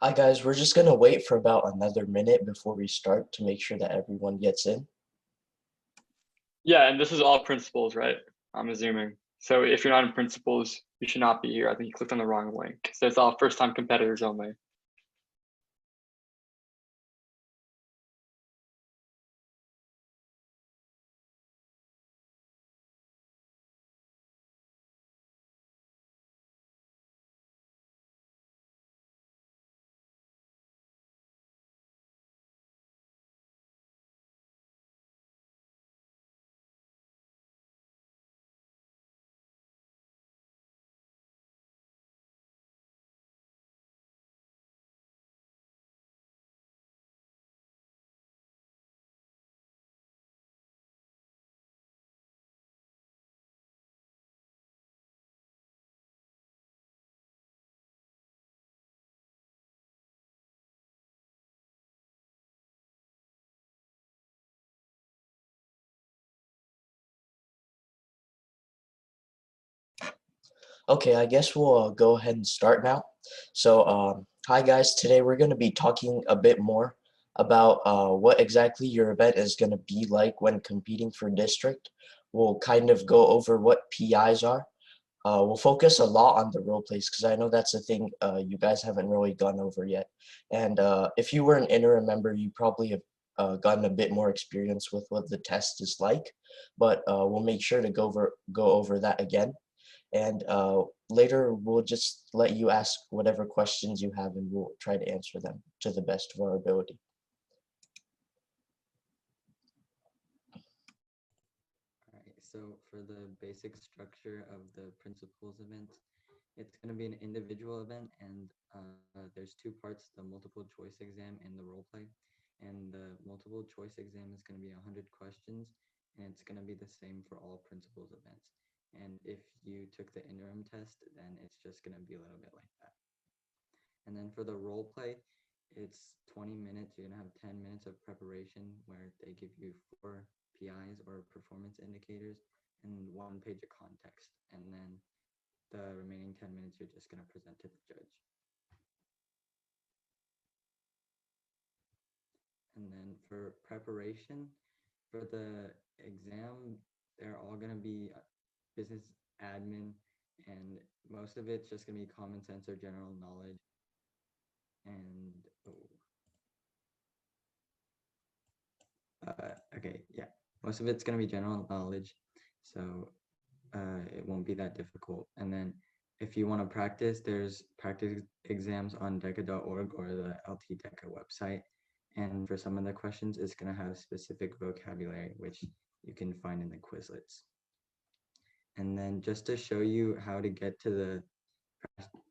Hi guys, we're just gonna wait for about another minute before we start to make sure that everyone gets in. Yeah, and this is all principals, right? I'm assuming. So if you're not in principals, you should not be here. I think you clicked on the wrong link. So it's all first-time competitors only. Okay, I guess we'll go ahead and start now. So, hi guys, today we're gonna be talking a bit more about what exactly your event is gonna be like when competing for district. We'll kind of go over what PIs are. We'll focus a lot on the role plays because I know that's a thing you guys haven't really gone over yet. And if you were an interim member, you probably have gotten a bit more experience with what the test is like. But we'll make sure to go over that again. And later we'll just let you ask whatever questions you have, and we'll try to answer them to the best of our ability. So for the basic structure of the principals event, it's going to be an individual event, and there's two parts, the multiple choice exam and the role play. And the multiple choice exam is going to be 100 questions, and it's going to be the same for all principals events. And if you took the interim test, then it's just going to be a little bit like that. And then for the role play, it's 20 minutes. You're going to have 10 minutes of preparation where they give you 4 PIs or performance indicators and 1 page of context. And then the remaining 10 minutes, you're just going to present to the judge. And then for preparation, for the exam, they're all going to be business admin, and most of it's just going to be common sense or general knowledge. And okay, yeah, most of it's going to be general knowledge, so it won't be that difficult. And then if you want to practice, there's practice exams on DECA.org or the LT DECA website. And for some of the questions, it's going to have specific vocabulary, which you can find in the Quizlets. And then just to show you how to get to the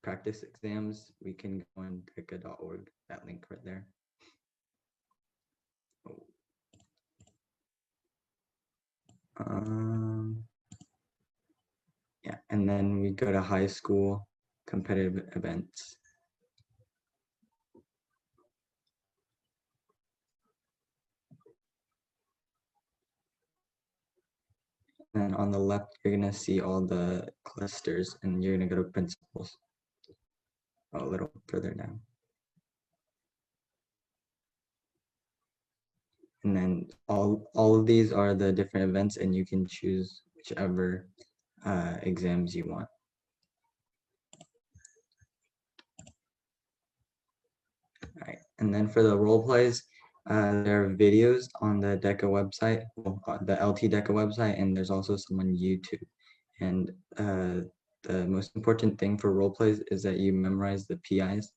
practice exams, we can go on DECA.org, that link right there. Yeah, and then we go to high school competitive events. And on the left, you're gonna see all the clusters, and you're gonna go to principals. A little further down. And then all of these are the different events, and you can choose whichever exams you want. All right, and then for the role plays, there are videos on the DECA website, the LT DECA website, and there's also some on YouTube. And the most important thing for role plays is that you memorize the PIs,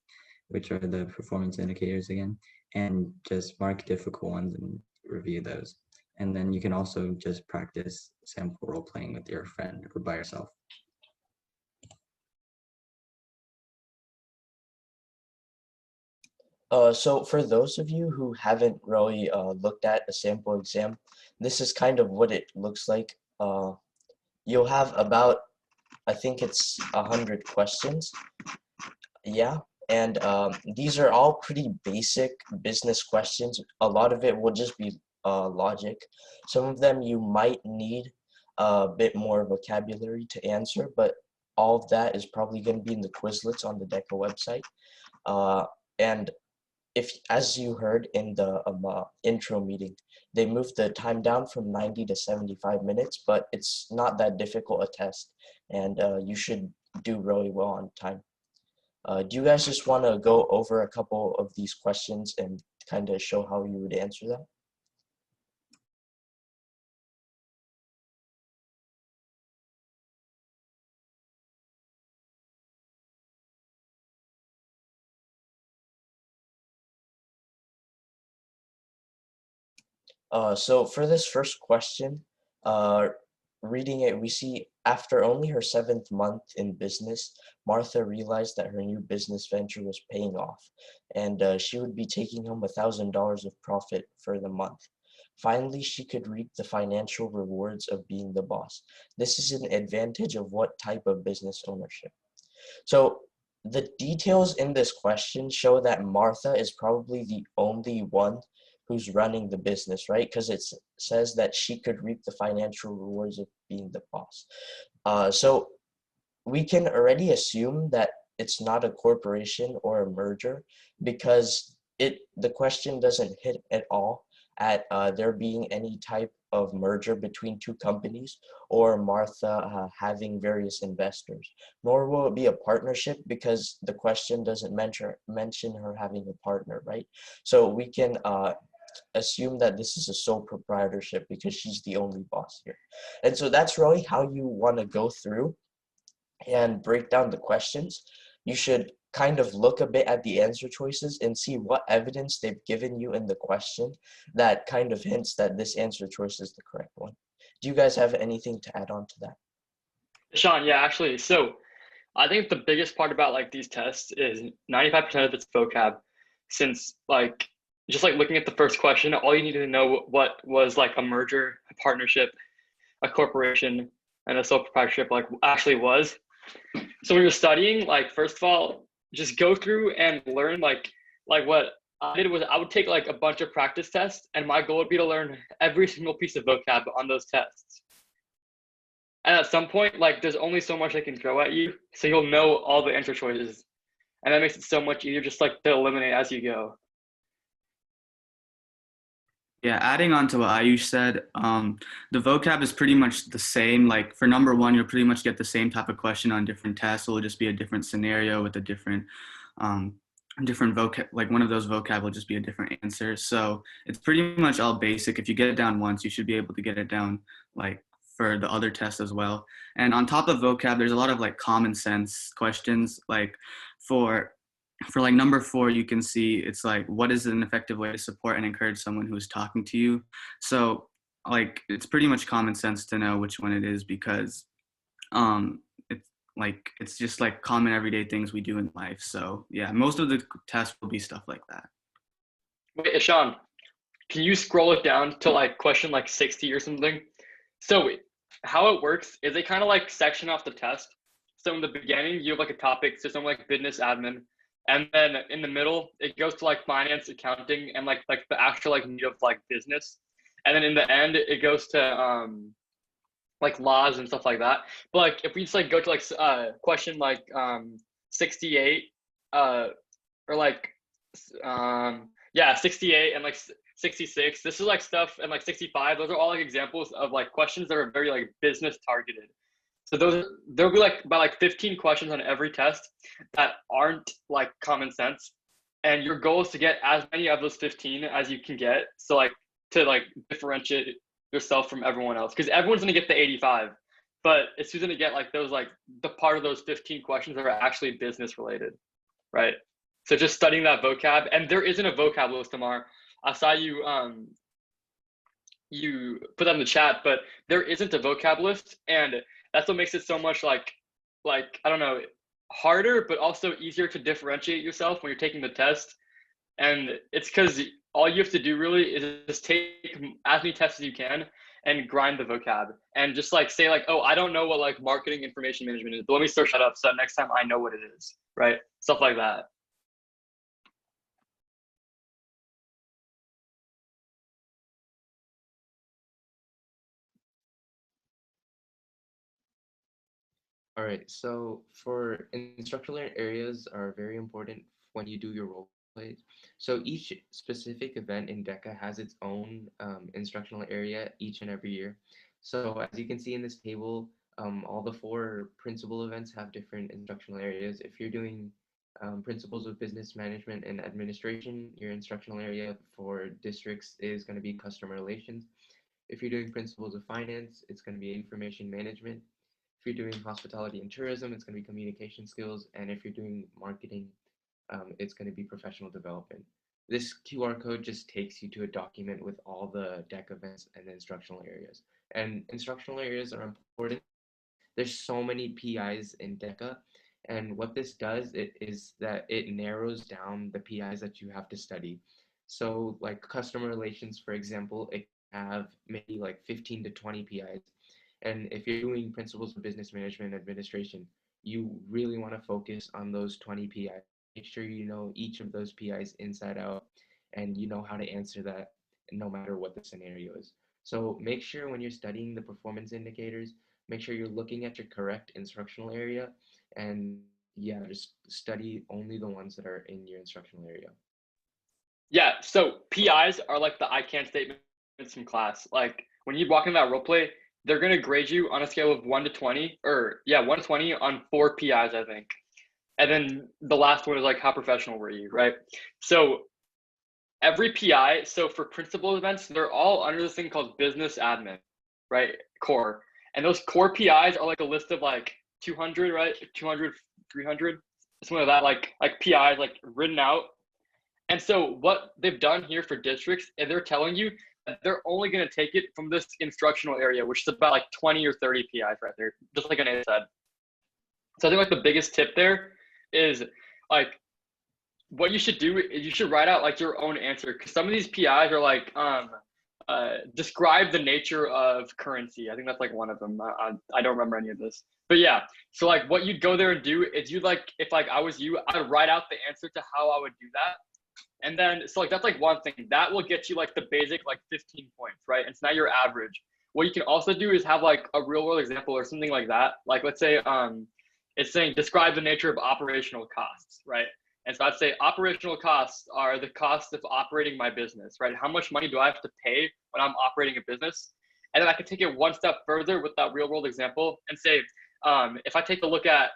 which are the performance indicators again, and just mark difficult ones and review those. And then you can also just practice sample role playing with your friend or by yourself. So for those of you who haven't really looked at a sample exam, this is kind of what it looks like. You'll have about, I think it's 100 questions. Yeah, and these are all pretty basic business questions. A lot of it will just be logic. Some of them you might need a bit more vocabulary to answer, but all of that is probably going to be in the Quizlets on the DECA website. And if, as you heard in the intro meeting, they moved the time down from 90 to 75 minutes, but it's not that difficult a test, and you should do really well on time. Do you guys just want to go over a couple of these questions and kind of show how you would answer them? So for this first question, uh, reading it, we see after only her 7th month in business, Martha realized that her new business venture was paying off, and she would be taking home $1,000 of profit for the month. Finally, she could reap the financial rewards of being the boss. This is an advantage of what type of business ownership? So the details in this question show that Martha is probably the only one who's running the business, right? Because it says that she could reap the financial rewards of being the boss. So we can already assume that it's not a corporation or a merger because the question doesn't hit at all at there being any type of merger between two companies or Martha having various investors. Nor will it be a partnership because the question doesn't mention her having a partner, right? So we can assume that this is a sole proprietorship because she's the only boss here. And so that's really how you want to go through and break down the questions. You should kind of look a bit at the answer choices and see what evidence they've given you in the question that kind of hints that this answer choice is the correct one. Do you guys have anything to add on to that? Sean, yeah, actually, so I think the biggest part about like these tests is 95% of it's vocab, since like just like looking at the first question, all you need to know what was like a merger, a partnership, a corporation, and a sole proprietorship like actually was. So when you're studying, like first of all, just go through and learn like what I did was I would take like a bunch of practice tests, and my goal would be to learn every single piece of vocab on those tests. And at some point, like there's only so much they can throw at you, so you'll know all the answer choices, and that makes it so much easier just like to eliminate as you go. Yeah, adding on to what Ayush said, the vocab is pretty much the same. Like for number one, you'll pretty much get the same type of question on different tests. It'll just be a different scenario with a different vocab. Like one of those vocab will just be a different answer. So it's pretty much all basic. If you get it down once, you should be able to get it down like for the other tests as well. And on top of vocab, there's a lot of like common sense questions. Like for like number 4, you can see it's like, what is an effective way to support and encourage someone who is talking to you? So like, it's pretty much common sense to know which one it is because it's just like common everyday things we do in life. So yeah, most of the tests will be stuff like that. Wait, Sean, can you scroll it down to like question like 60 or something? So how it works is they kind of like section off the test. So in the beginning, you have like a topic, so something like business admin. And then in the middle, it goes to like finance, accounting, and like the actual like meat of like business. And then in the end, it goes to like laws and stuff like that. But like if we just like go to like question like 68 or like yeah 68 and like 66, this is like stuff, and like 65, those are all like examples of like questions that are very like business targeted. So there'll be like about like 15 questions on every test that aren't like common sense, and your goal is to get as many of those 15 as you can get, so like to like differentiate yourself from everyone else, because everyone's going to get the 85, but it's who's going to get like those like the part of those 15 questions that are actually business related, right? So just studying that vocab, and there isn't a vocab list tomorrow. I saw you put that in the chat, but there isn't a vocab list, and that's what makes it so much like I don't know, harder, but also easier to differentiate yourself when you're taking the test. And it's because all you have to do really is just take as many tests as you can and grind the vocab, and just like say like, oh, I don't know what like marketing information management is, but let me search that up so that next time I know what it is, right? Stuff like that. All right, so for instructional areas are very important when you do your role plays. So each specific event in DECA has its own instructional area each and every year. So as you can see in this table, all the 4 principal events have different instructional areas. If you're doing principles of business management and administration, your instructional area for districts is going to be customer relations. If you're doing principles of finance, it's going to be information management. If you're doing hospitality and tourism, it's going to be communication skills. And if you're doing marketing, it's going to be professional development. This QR code just takes you to a document with all the deck events and the instructional areas. And instructional areas are important. There's so many PIs in DECA. And what this does is that it narrows down the PIs that you have to study. So like customer relations, for example, it can have maybe like 15 to 20 PIs. And if you're doing principles of business management and administration, you really want to focus on those 20 PIs. Make sure you know each of those PIs inside out and you know how to answer that no matter what the scenario is. So make sure when you're studying the performance indicators, make sure you're looking at your correct instructional area and yeah, just study only the ones that are in your instructional area. Yeah, so PIs are like the I can statements from class. Like when you walk in that role play, they're gonna grade you on a scale of 1 to 20, or yeah, 1 to 20 on 4 PIs, I think. And then the last one is like how professional were you, right? So every PI, so for principal events, they're all under this thing called business admin, right? Core. And those core PIs are like a list of like 200, right? 200, 300, something like that, like PIs like written out. And so what they've done here for districts is they're telling you that they're only going to take it from this instructional area, which is about like 20 or 30 PIs right there, just like Anna said. So I think like the biggest tip there is like what you should do is you should write out like your own answer, because some of these PIs are like describe the nature of currency. I think that's like one of them. I don't remember any of this, but yeah. So like what you'd go there and do is you like, if like I was you, I'd write out the answer to how I would do that. And then, so like, that's like one thing that will get you like the basic, like 15 points, right? And so now your average. What you can also do is have like a real world example or something like that. Like, let's say it's saying describe the nature of operational costs, right? And so I'd say operational costs are the cost of operating my business, right? How much money do I have to pay when I'm operating a business? And then I could take it one step further with that real world example and say, if I take a look at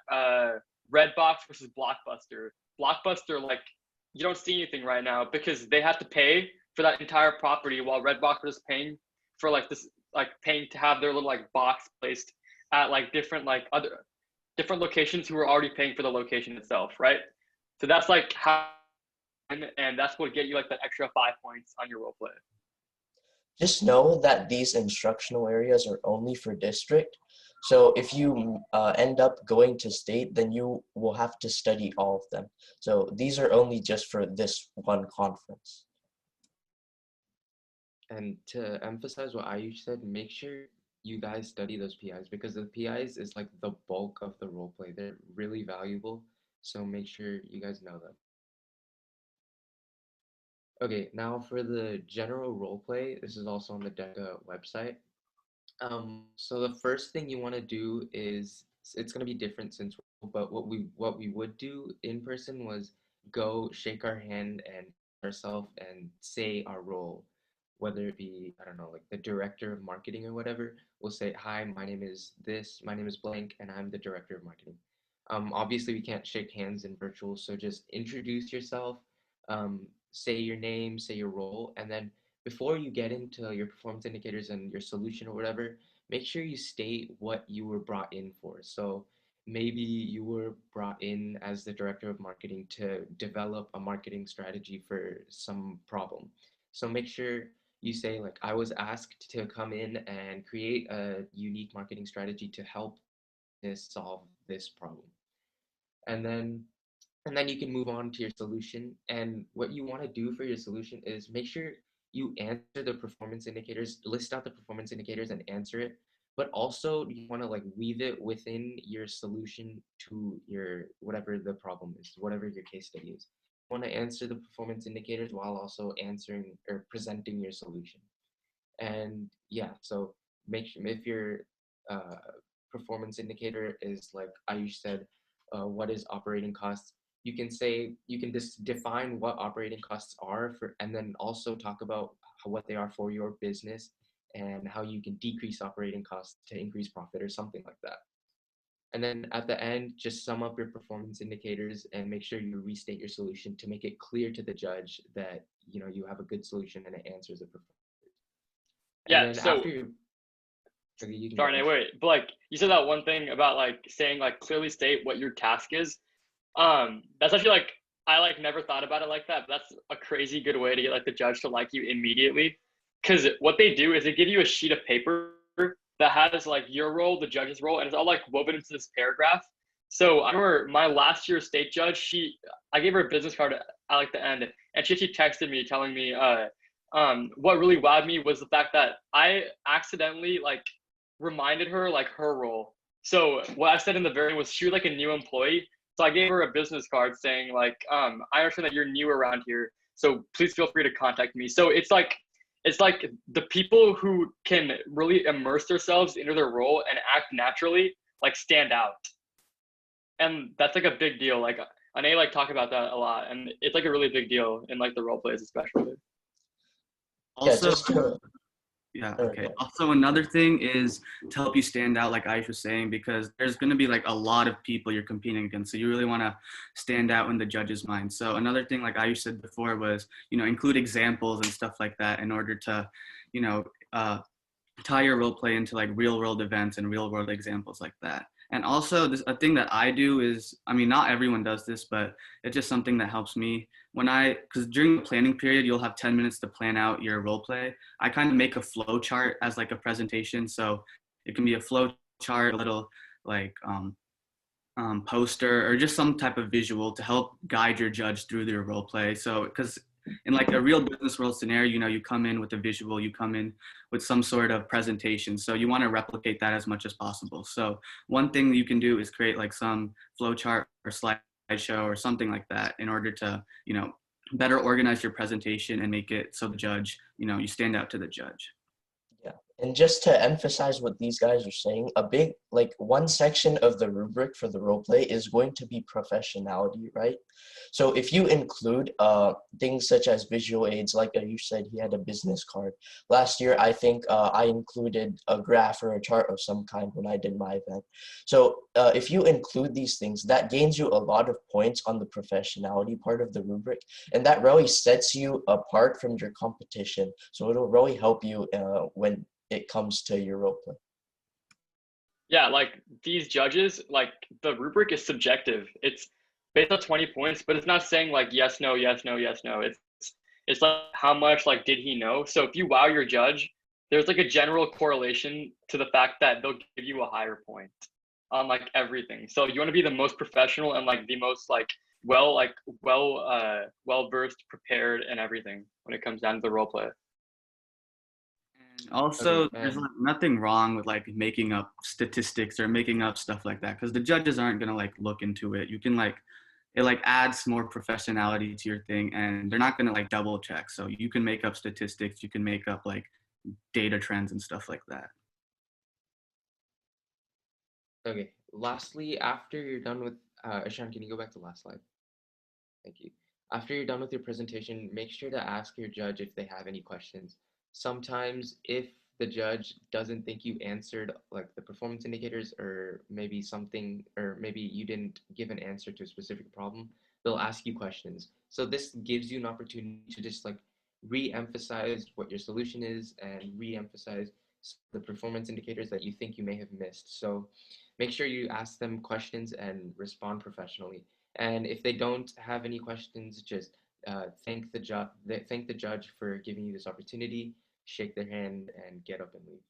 Redbox versus Blockbuster, Blockbuster, like, you don't see anything right now because they have to pay for that entire property, while Redbox is paying for like this, like paying to have their little like box placed at like different like other different locations who are already paying for the location itself, right? So that's like how, and that's what get you like that extra 5 points on your role play. Just know that these instructional areas are only for district. So if you end up going to state, then you will have to study all of them. So these are only just for this one conference. And to emphasize what Ayush said, make sure you guys study those PIs, because the PIs is like the bulk of the role play. They're really valuable. So make sure you guys know them. Okay, now for the general role play, this is also on the DECA website. So the first thing you want to do is, it's going to be different since, but what we would do in person was go shake our hand and ourselves and say our role, whether it be, I don't know, like the director of marketing or whatever. We'll say, hi, my name is this, my name is blank, and I'm the director of marketing. Obviously we can't shake hands in virtual, so just introduce yourself, say your name, say your role, and then before you get into your performance indicators and your solution or whatever, make sure you state what you were brought in for. So maybe you were brought in as the director of marketing to develop a marketing strategy for some problem. So make sure you say like, I was asked to come in and create a unique marketing strategy to help this solve this problem. And then you can move on to your solution. And what you want to do for your solution is make sure you answer the performance indicators, list out the performance indicators and answer it. But also you want to like weave it within your solution to your, whatever the problem is, whatever your case study is. You want to answer the performance indicators while also answering or presenting your solution. And yeah, so make sure if your performance indicator is like Ayush said, what is operating costs, you can say, you can just define what operating costs are for, and then also talk about what they are for your business and how you can decrease operating costs to increase profit or something like that. And then at the end, just sum up your performance indicators and make sure you restate your solution to make it clear to the judge that, you know, you have a good solution and it answers the performance. And Yeah. then So after you, okay, you can sorry, go Nate, first. wait. But like you said that one thing about like saying like clearly state what your task is. That's actually like I like never thought about it like that, but that's a crazy good way to get like the judge to like you immediately. Because what they do is they give you a sheet of paper that has like your role, the judge's role, and it's all like woven into this paragraph. So I remember my last year state judge, I gave her a business card at like the end, and she texted me telling me, what really wowed me was the fact that I accidentally like reminded her like her role. So what I said in the very end was she was like a new employee. So I gave her a business card saying like, I understand that you're new around here, so please feel free to contact me. So it's like the people who can really immerse themselves into their role and act naturally like stand out. And that's like a big deal. Like I like talk about that a lot, and it's like a really big deal in like the role plays especially. Yeah, Also, just to, yeah, All right, okay. go ahead. Also, another thing is to help you stand out, like Aisha was saying, because there's going to be like a lot of people you're competing against. So you really want to stand out in the judge's mind. So another thing, like Aisha said before, was, include examples and stuff like that in order to, you know, tie your role play into like real world events and real world examples like that. And also a thing that I do is, I mean, not everyone does this, but it's just something that helps me because during the planning period, you'll have 10 minutes to plan out your role play. I kind of make a flow chart as like a presentation. So it can be a flow chart, a little like poster, or just some type of visual to help guide your judge through their role play. So, because in like a real business world scenario, you come in with a visual, you come in with some sort of presentation. So you want to replicate that as much as possible. So one thing you can do is create like some flowchart or slideshow or something like that in order to, better organize your presentation and make it so the judge, you stand out to the judge. Yeah, and just to emphasize what these guys are saying, a big, like one section of the rubric for the role play is going to be professionality, right? So if you include things such as visual aids, like you said, he had a business card. Last year, I think I included a graph or a chart of some kind when I did my event. So if you include these things, that gains you a lot of points on the professionality part of the rubric, and that really sets you apart from your competition. So it'll really help you when it comes to your role play. Yeah, like these judges, like the rubric is subjective. It's based on 20 points, but it's not saying like yes, no, yes, no, yes, no. It's like how much like did he know? So if you wow your judge, there's like a general correlation to the fact that they'll give you a higher point on like everything. So you want to be the most professional and like the most like well versed, prepared, and everything when it comes down to the role play. And also, Okay, there's like nothing wrong with like making up statistics or making up stuff like that, because the judges aren't gonna like look into it. You can like it like adds more professionality to your thing, and they're not gonna like double check. So you can make up statistics, you can make up like data trends and stuff like that. Okay, lastly, after you're done with, Ishan, can you go back to the last slide? Thank you. After you're done with your presentation, make sure to ask your judge if they have any questions. Sometimes if the judge doesn't think you answered like the performance indicators, or maybe something, or maybe you didn't give an answer to a specific problem, they'll ask you questions. So this gives you an opportunity to just like re-emphasize what your solution is and re-emphasize the performance indicators that you think you may have missed. So make sure you ask them questions and respond professionally. And if they don't have any questions, just thank the judge for giving you this opportunity, shake their hand, and get up and leave.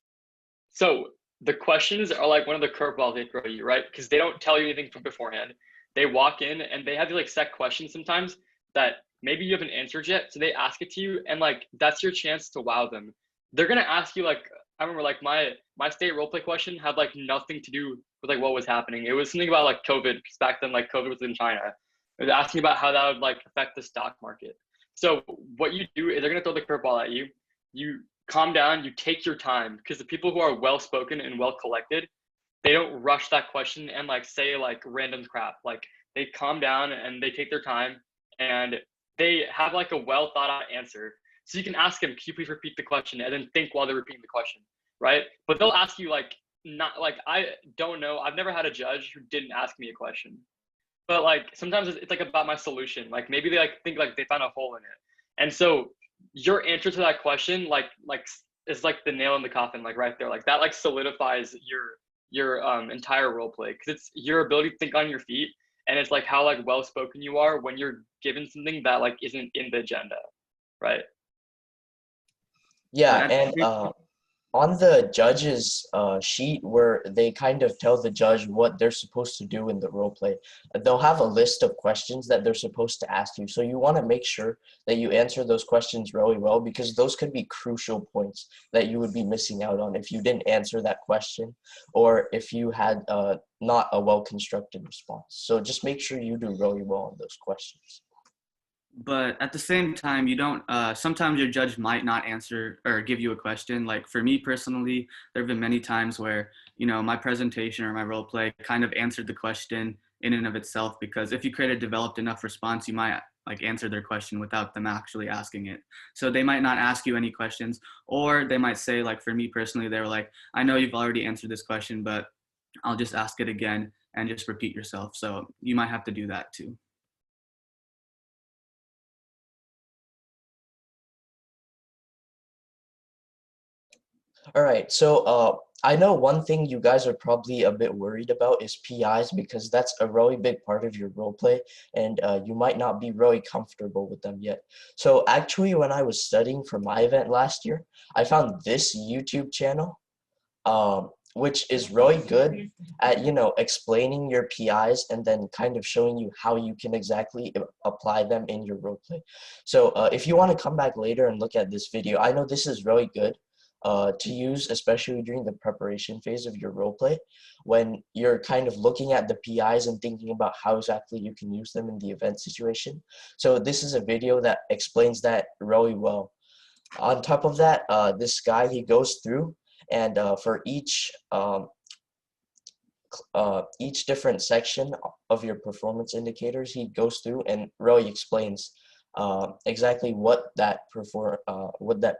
So the questions are like one of the curveballs they throw you, right? Because they don't tell you anything from beforehand. They walk in and they have these like set questions sometimes that maybe you haven't answered yet. So they ask it to you, and like that's your chance to wow them. They're gonna ask you like, I remember like my state roleplay question had like nothing to do with like what was happening. It was something about like COVID, because back then like COVID was in China. It was asking about how that would like affect the stock market. So what you do is they're gonna throw the curveball at you. You calm down, you take your time, because the people who are well spoken and well collected, they don't rush that question and like say like random crap. Like they calm down and they take their time and they have like a well thought out answer. So you can ask them, can you please repeat the question, and then think while they're repeating the question, right? But they'll ask you like, not like, I don't know. I've never had a judge who didn't ask me a question. But like sometimes it's like about my solution. Like maybe they like think like they found a hole in it. And so your answer to that question like is like the nail in the coffin, like right there. Like that like solidifies your entire role play, because it's your ability to think on your feet, and it's like how like well spoken you are when you're given something that like isn't in the agenda, right? Yeah, But and on the judge's sheet where they kind of tell the judge what they're supposed to do in the role play, they'll have a list of questions that they're supposed to ask you. So you want to make sure that you answer those questions really well, because those could be crucial points that you would be missing out on if you didn't answer that question, or if you had not a well-constructed response. So just make sure you do really well on those questions. But at the same time, you don't, sometimes your judge might not answer or give you a question. Like for me personally, there have been many times where, my presentation or my role play kind of answered the question in and of itself, because if you create a developed enough response, you might like answer their question without them actually asking it. So they might not ask you any questions, or they might say, like for me personally, they were like, I know you've already answered this question, but I'll just ask it again and just repeat yourself. So you might have to do that too. All right, so I know one thing you guys are probably a bit worried about is PIs, because that's a really big part of your role play, and you might not be really comfortable with them yet. So actually, when I was studying for my event last year, I found this YouTube channel, which is really good at, explaining your PIs and then kind of showing you how you can exactly apply them in your role play. So if you want to come back later and look at this video, I know this is really good to use, especially during the preparation phase of your roleplay, when you're kind of looking at the PIs and thinking about how exactly you can use them in the event situation. So this is a video that explains that really well. On top of that, this guy, he goes through and for each different section of your performance indicators, he goes through and really explains exactly what that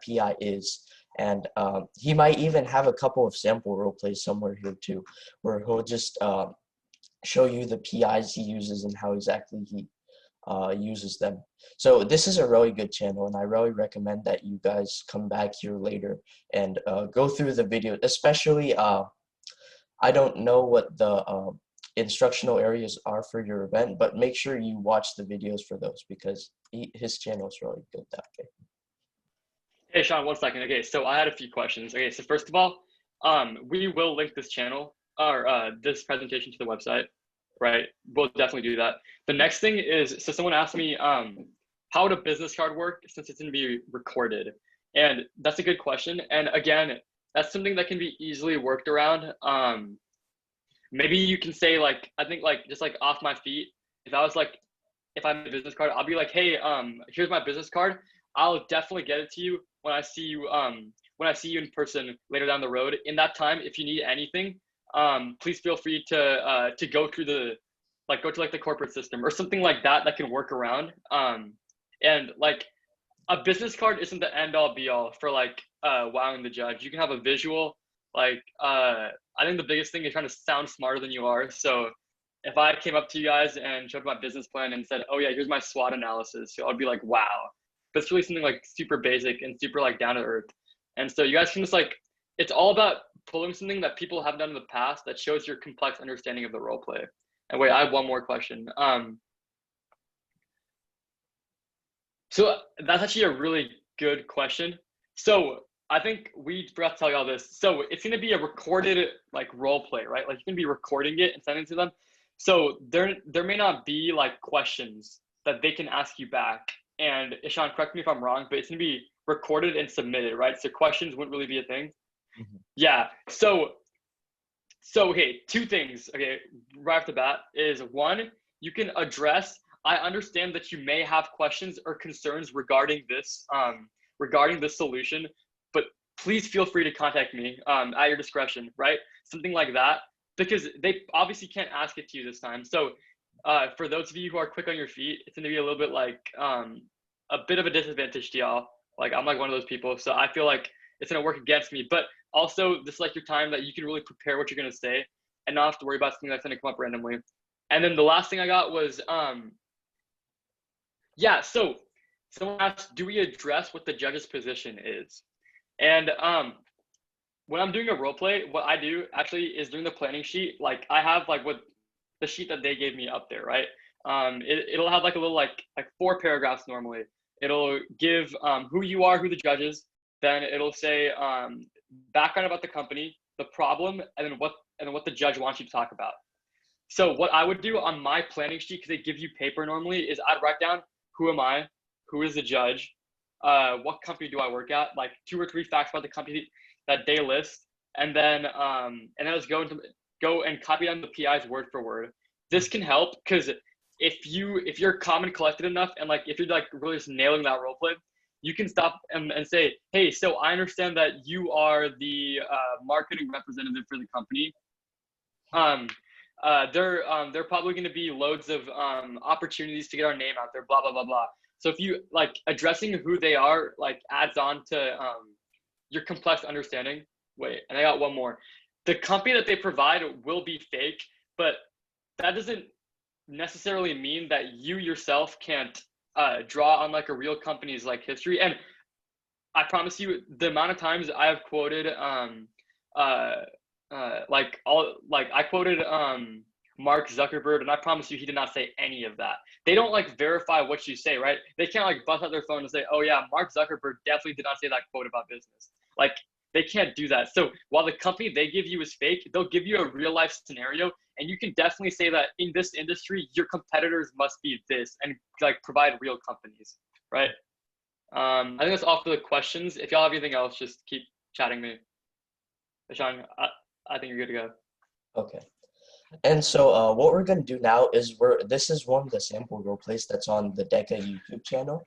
PI is. And he might even have a couple of sample role plays somewhere here too, where he'll just show you the PIs he uses and how exactly he uses them. So this is a really good channel, and I really recommend that you guys come back here later and go through the video. Especially, I don't know what the instructional areas are for your event, but make sure you watch the videos for those, because his channel is really good that way. Hey, Sean, 1 second. Okay, so I had a few questions. Okay, so first of all, we will link this channel or this presentation to the website, right? We'll definitely do that. The next thing is, so someone asked me how would a business card work since it's going to be recorded? And that's a good question. And again, that's something that can be easily worked around. Maybe you can say like, I think like just like off my feet, if I have a business card, I'll be like, hey, here's my business card. I'll definitely get it to you when I see you in person later down the road. In that time, if you need anything, please feel free to go through the corporate system or something like that can work around. And like a business card isn't the end all be all for like wowing the judge. You can have a visual. Like I think the biggest thing is trying to sound smarter than you are. So if I came up to you guys and showed my business plan and said, oh yeah, here's my SWOT analysis, so I'd be like, wow. But it's really something like super basic and super like down to earth. And so you guys can just like, it's all about pulling something that people have done in the past that shows your complex understanding of the role play. And wait, I have one more question. So that's actually a really good question. So I think we forgot to tell you all this. So it's going to be a recorded like role play, right? Like you can be recording it and sending it to them. So there may not be like questions that they can ask you back. And Ishan, correct me if I'm wrong, but it's going to be recorded and submitted, right? So questions wouldn't really be a thing. Mm-hmm. Yeah. So okay, two things. Okay, right off the bat is one, you can address. I understand that you may have questions or concerns regarding this solution, but please feel free to contact me at your discretion, right? Something like that, because they obviously can't ask it to you this time. So for those of you who are quick on your feet, it's gonna be a little bit like a bit of a disadvantage to y'all. Like I'm like one of those people, so I feel like it's gonna work against me. But also, this is like your time that you can really prepare what you're gonna say and not have to worry about something that's gonna come up randomly. And then the last thing I got was yeah. So someone asked, do we address what the judge's position is? And when I'm doing a role play, what I do actually is during the planning sheet, like I have like what the sheet that they gave me up there, right? It'll have like a little like 4 paragraphs normally. It'll give who you are, who the judge is. Then it'll say background about the company, the problem, and then what the judge wants you to talk about. So what I would do on my planning sheet, because they give you paper normally, is I'd write down who am I, who is the judge, what company do I work at, like 2 or 3 facts about the company that they list, and then I just go and copy down the PI's word for word. This can help because if you're calm and collected enough, and like if you're like really just nailing that role play, you can stop and say, hey, so I understand that you are the marketing representative for the company. There probably going to be loads of opportunities to get our name out there, blah blah blah blah. So if you like addressing who they are, like adds on to your complex understanding. Wait, and I got one more. The company that they provide will be fake, but that doesn't necessarily mean that you yourself can't draw on like a real company's like history. And I promise you, the amount of times I have quoted I quoted Mark Zuckerberg, and I promise you he did not say any of that. They don't like verify what you say, right? They can't like bust out their phone and say, oh yeah, Mark Zuckerberg definitely did not say that quote about business. Like they can't do that. So while the company they give you is fake, they'll give you a real life scenario, and you can definitely say that in this industry, your competitors must be this, and like provide real companies, right? I think that's all for the questions. If y'all have anything else, just keep chatting me. Sean, I think you're good to go. Okay. And so what we're going to do now is this is one of the sample role plays that's on the DECA YouTube channel.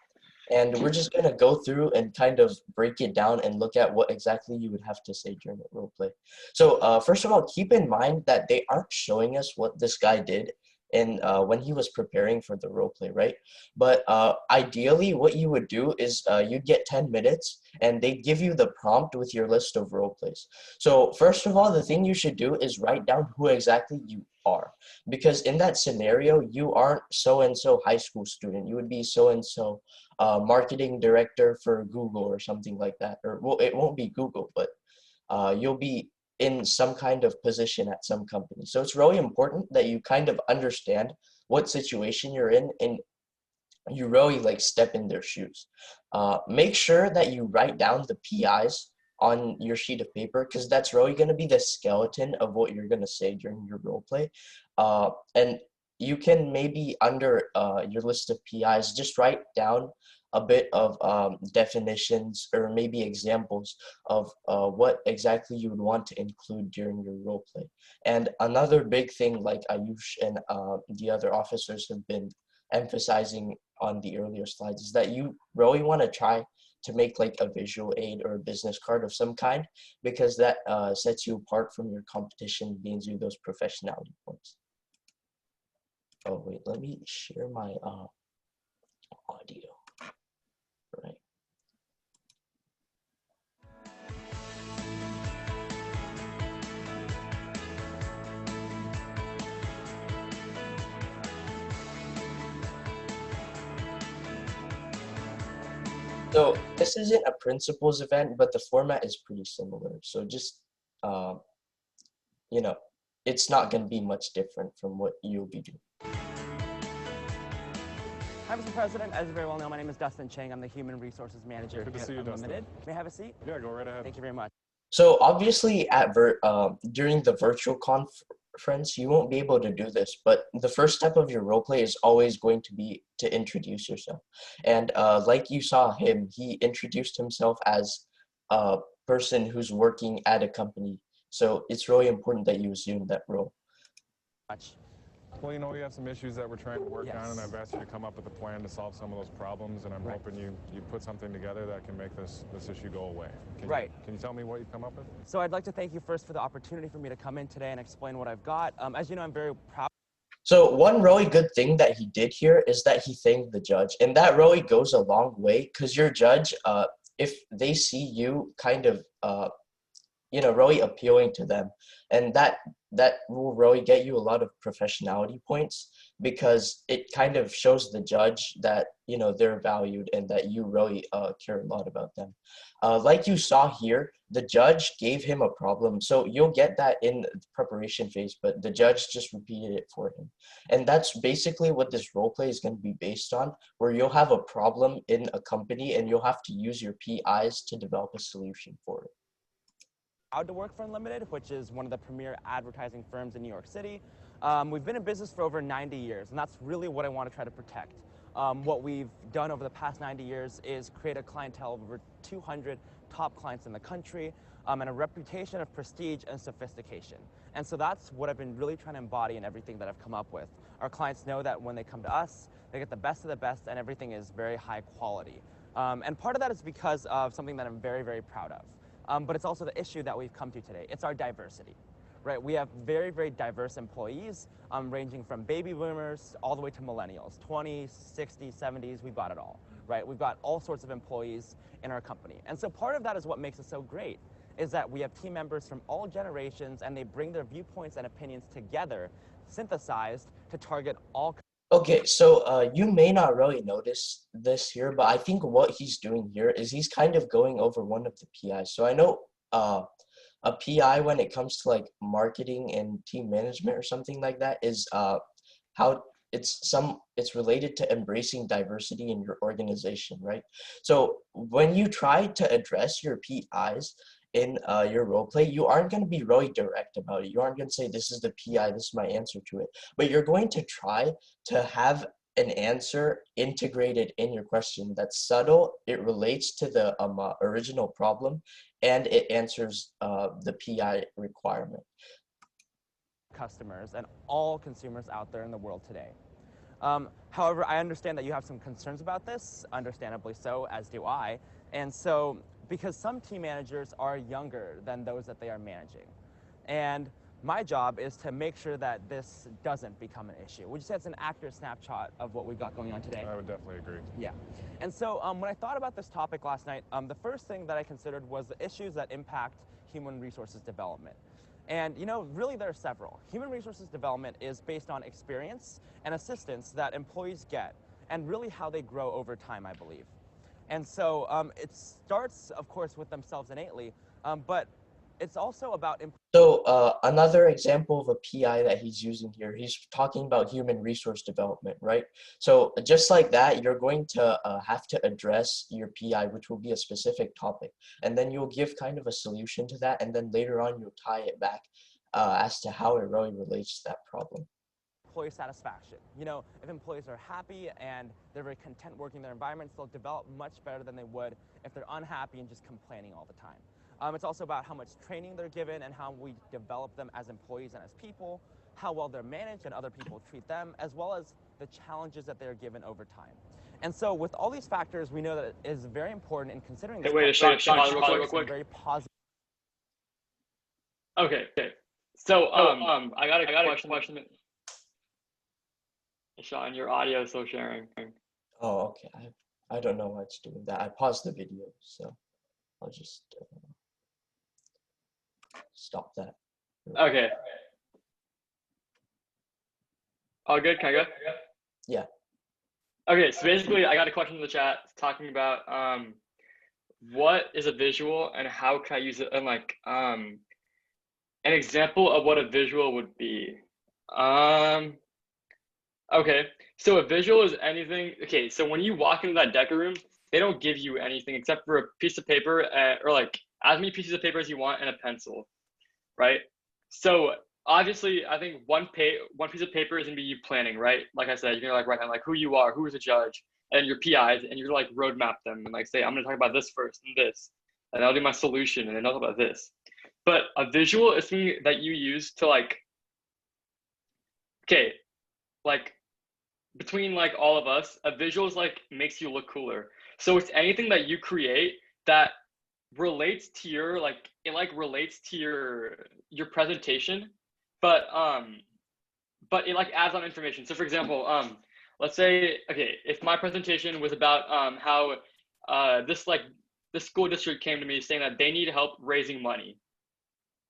And we're just going to go through and kind of break it down and look at what exactly you would have to say during a role play. So first of all, keep in mind that they aren't showing us what this guy did and when he was preparing for the role play, right? But ideally, what you would do is you'd get 10 minutes and they'd give you the prompt with your list of role plays. So first of all, the thing you should do is write down who exactly you are, because in that scenario, you aren't so-and-so high school student. You would be so-and-so marketing director for Google or something like that. Or well, it won't be Google, but you'll be in some kind of position at some company. So it's really important that you kind of understand what situation you're in and you really like step in their shoes. Make sure that you write down the PIs on your sheet of paper, because that's really going to be the skeleton of what you're going to say during your role play. And you can maybe under your list of PIs just write down a bit of definitions or maybe examples of what exactly you would want to include during your role play. And another big thing, like Ayush and the other officers have been emphasizing on the earlier slides, is that you really want to try to make like a visual aid or a business card of some kind, because that sets you apart from your competition, gains you those professionality points. Oh wait, let me share my audio. Right. So this isn't a principals event, but the format is pretty similar. So just, you know, it's not going to be much different from what you'll be doing. Hi, Mr. President. As you very well know, my name is Dustin Chang. I'm the Human Resources Manager Good to see you, Unlimited. Dustin. May I have a seat? Yeah, go right ahead. Thank you very much. So obviously at during the virtual conference, you won't be able to do this, but the first step of your role play is always going to be to introduce yourself. And like you saw him, he introduced himself as a person who's working at a company. So it's really important that you assume that role. Well, you know, we have some issues that we're trying to work Yes. on, and I've asked you to come up with a plan to solve some of those problems, and I'm Right. hoping you put something together that can make this issue go away. Right. Can you tell me what you've come up with? So I'd like to thank you first for the opportunity for me to come in today and explain what I've got. As you know, I'm very proud. So one really good thing that he did here is that he thanked the judge, and that really goes a long way because your judge, if they see you kind of, really appealing to them, and that will really get you a lot of professionality points because it kind of shows the judge that they're valued and that you really care a lot about them. Like you saw here, the judge gave him a problem, so you'll get that in the preparation phase, but the judge just repeated it for him. And that's basically what this role play is going to be based on, where you'll have a problem in a company and you'll have to use your PIs to develop a solution for it. Proud to work for Unlimited, which is one of the premier advertising firms in New York City. We've been in business for over 90 years, and that's really what I want to try to protect. What we've done over the past 90 years is create a clientele of over 200 top clients in the country, and a reputation of prestige and sophistication. And so that's what I've been really trying to embody in everything that I've come up with. Our clients know that when they come to us, they get the best of the best, and everything is very high quality. And part of that is because of something that I'm very, very proud of. But it's also the issue that we've come to today. It's our diversity, right? We have very, very diverse employees, ranging from baby boomers all the way to millennials, 20s, 60s, 70s, we've got it all, right? We've got all sorts of employees in our company. And so part of that is what makes us so great, is that we have team members from all generations, and they bring their viewpoints and opinions together, synthesized to target all. Okay, so you may not really notice this here, but I think what he's doing here is he's kind of going over one of the PIs. So I know a PI when it comes to like marketing and team management or something like that is how it's related to embracing diversity in your organization, right? So when you try to address your PIs in your role play, you aren't going to be really direct about it. You aren't going to say, this is the PI, this is my answer to it. But you're going to try to have an answer integrated in your question that's subtle, it relates to the original problem, and it answers the PI requirement. Customers and all consumers out there in the world today. However, I understand that you have some concerns about this, understandably so, as do I. And so, because some team managers are younger than those that they are managing. And my job is to make sure that this doesn't become an issue. Would you say it's an accurate snapshot of what we've got going on today? I would definitely agree. Yeah. And so when I thought about this topic last night, the first thing that I considered was the issues that impact human resources development. And really there are several. Human resources development is based on experience and assistance that employees get, and really how they grow over time, I believe. And so it starts, of course, with themselves innately, but it's also about. So another example of a PI that he's using here, he's talking about human resource development, right? So just like that, you're going to have to address your PI, which will be a specific topic, and then you'll give kind of a solution to that, and then later on you'll tie it back as to how it really relates to that problem. Employee satisfaction. If employees are happy and they're very content working in their environments, they'll develop much better than they would if they're unhappy and just complaining all the time. It's also about how much training they're given and how we develop them as employees and as people, how well they're managed and other people treat them, as well as the challenges that they're given over time. And so with all these factors, we know that it is very important in considering this. Hey, wait, Sean, real quick. Very positive. Okay. So I got a question. Sean, your audio is still sharing. Oh, okay. I don't know why it's doing that. I paused the video, so I'll just stop that. Okay. All good? Can I go? Yeah. Okay, so basically I got a question in the chat talking about what is a visual and how can I use it, and like an example of what a visual would be. Okay, so a visual is anything. Okay, so when you walk into that DECA room, they don't give you anything except for a piece of paper or like as many pieces of paper as you want and a pencil, right? So obviously, I think one piece of paper is gonna be you planning, right? Like I said, you're gonna like write down like who you are, who is a judge, and your PIs, and you're like roadmap them and like say I'm gonna talk about this first and this, and I'll do my solution and then I'll talk about this. But a visual is something that you use to like, okay, like between like all of us, a visual is like makes you look cooler. So it's anything that you create that relates to your like it like relates to your presentation, but but it like adds on information. So for example, let's say, okay, if my presentation was about how this school district came to me saying that they need help raising money,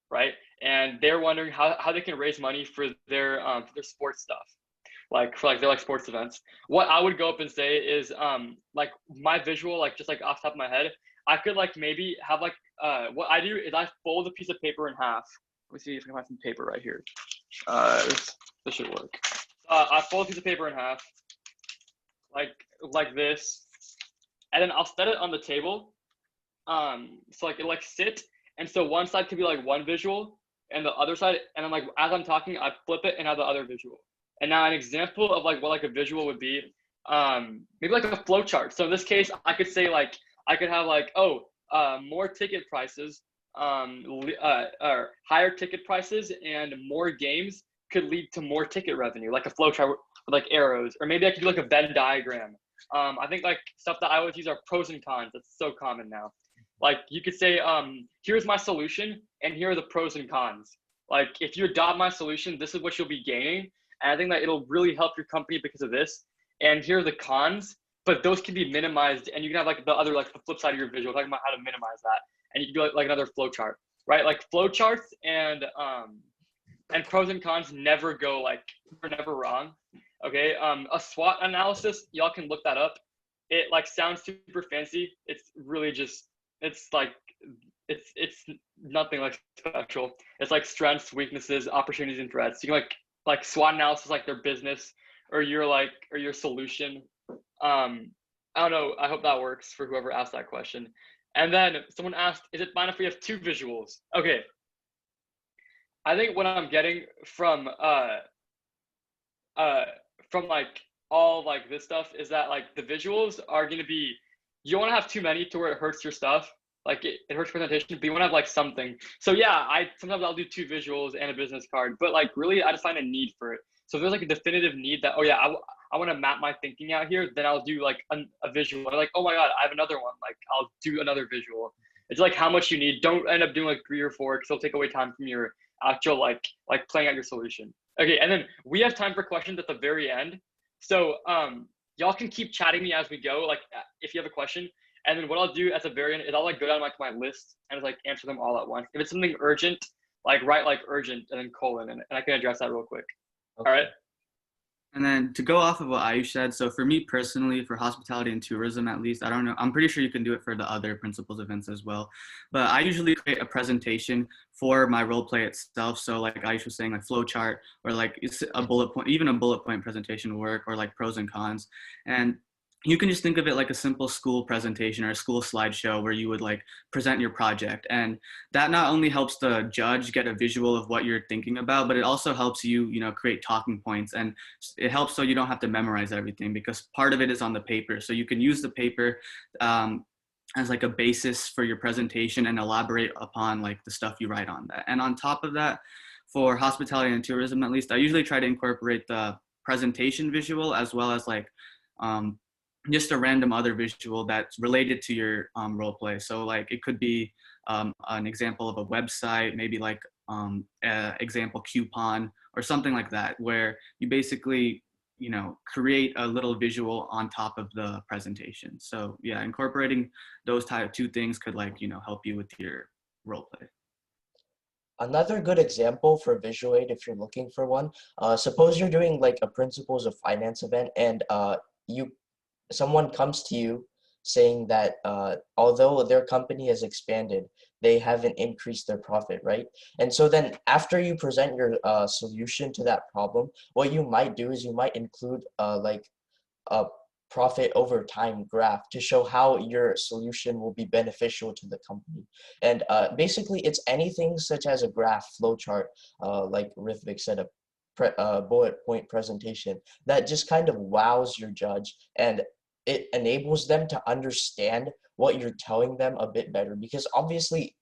right? And they're wondering how they can raise money for their sports stuff, like for like their like sports events. What I would go up and say is like my visual, like just like off the top of my head, I could like maybe have like what I do is I fold a piece of paper in half. Let me see if I can find some paper right here. This should work. I fold a piece of paper in half, like this, and then I'll set it on the table. So like it like sit, and so one side could be like one visual, and the other side, and then like as I'm talking, I flip it and have the other visual. And now an example of like what like a visual would be, maybe like a flow chart. So in this case, I could say like I could have like more ticket prices, or higher ticket prices and more games could lead to more ticket revenue, like a flow chart with like arrows, or maybe I could do like a Venn diagram. I think like stuff that I always use are pros and cons. That's so common now. Like you could say, here's my solution and here are the pros and cons. Like if you adopt my solution, this is what you'll be gaining. And I think that it'll really help your company because of this. And here are the cons, but those can be minimized, and you can have like the other, like the flip side of your visual, talking about how to minimize that. And you can do like another flow chart, right? Like flow charts and pros and cons never go like, we're never wrong. Okay. A SWOT analysis, y'all can look that up. It like sounds super fancy. It's really just, it's like, it's nothing like special. It's like strengths, weaknesses, opportunities, and threats. You can like SWOT analysis, like their business or your solution. I don't know. I hope that works for whoever asked that question. And then someone asked, is it fine if we have two visuals? Okay. I think what I'm getting from like all like this stuff is that like the visuals are going to be, you don't want to have too many to where it hurts your stuff. Like it hurts presentation, but you want to have like something. So yeah, sometimes I'll do two visuals and a business card, but like really I just find a need for it. So if there's like a definitive need that, oh yeah, I want to map my thinking out here, then I'll do like a visual. I'm like, oh my God, I have another one. Like I'll do another visual. It's like how much you need. Don't end up doing like 3 or 4 because it'll take away time from your actual like playing out your solution. Okay, and then we have time for questions at the very end. So y'all can keep chatting me as we go, like if you have a question. And then what I'll do at the very end is I'll like go down like my list and like answer them all at once. If it's something urgent, like write like urgent and then colon, and I can address that real quick. Okay. All right. And then to go off of what Ayush said, so for me personally, for hospitality and tourism at least, I don't know, I'm pretty sure you can do it for the other principals events as well. But I usually create a presentation for my role play itself. So like Ayush was saying, like flow chart, or like it's a bullet point, even a bullet point presentation will work, or like pros and cons. And you can just think of it like a simple school presentation or a school slideshow where you would like present your project. And that not only helps the judge get a visual of what you're thinking about, but it also helps you, create talking points. And it helps so you don't have to memorize everything, because part of it is on the paper. So you can use the paper as like a basis for your presentation and elaborate upon like the stuff you write on that. And on top of that, for hospitality and tourism, at least, I usually try to incorporate the presentation visual as well as like, just a random other visual that's related to your role play. So like it could be an example of a website, maybe like an example coupon or something like that, where you basically, create a little visual on top of the presentation. So yeah, incorporating those two things could like, help you with your role play. Another good example for visual aid, if you're looking for one, suppose you're doing like a principles of finance event, and someone comes to you saying that although their company has expanded, they haven't increased their profit, right? And so then after you present your solution to that problem, what you might do is you might include like a profit over time graph to show how your solution will be beneficial to the company. And basically it's anything such as a graph, flowchart, like Rithvik said, a bullet point presentation that just kind of wows your judge, and it enables them to understand what you're telling them a bit better. Because obviously,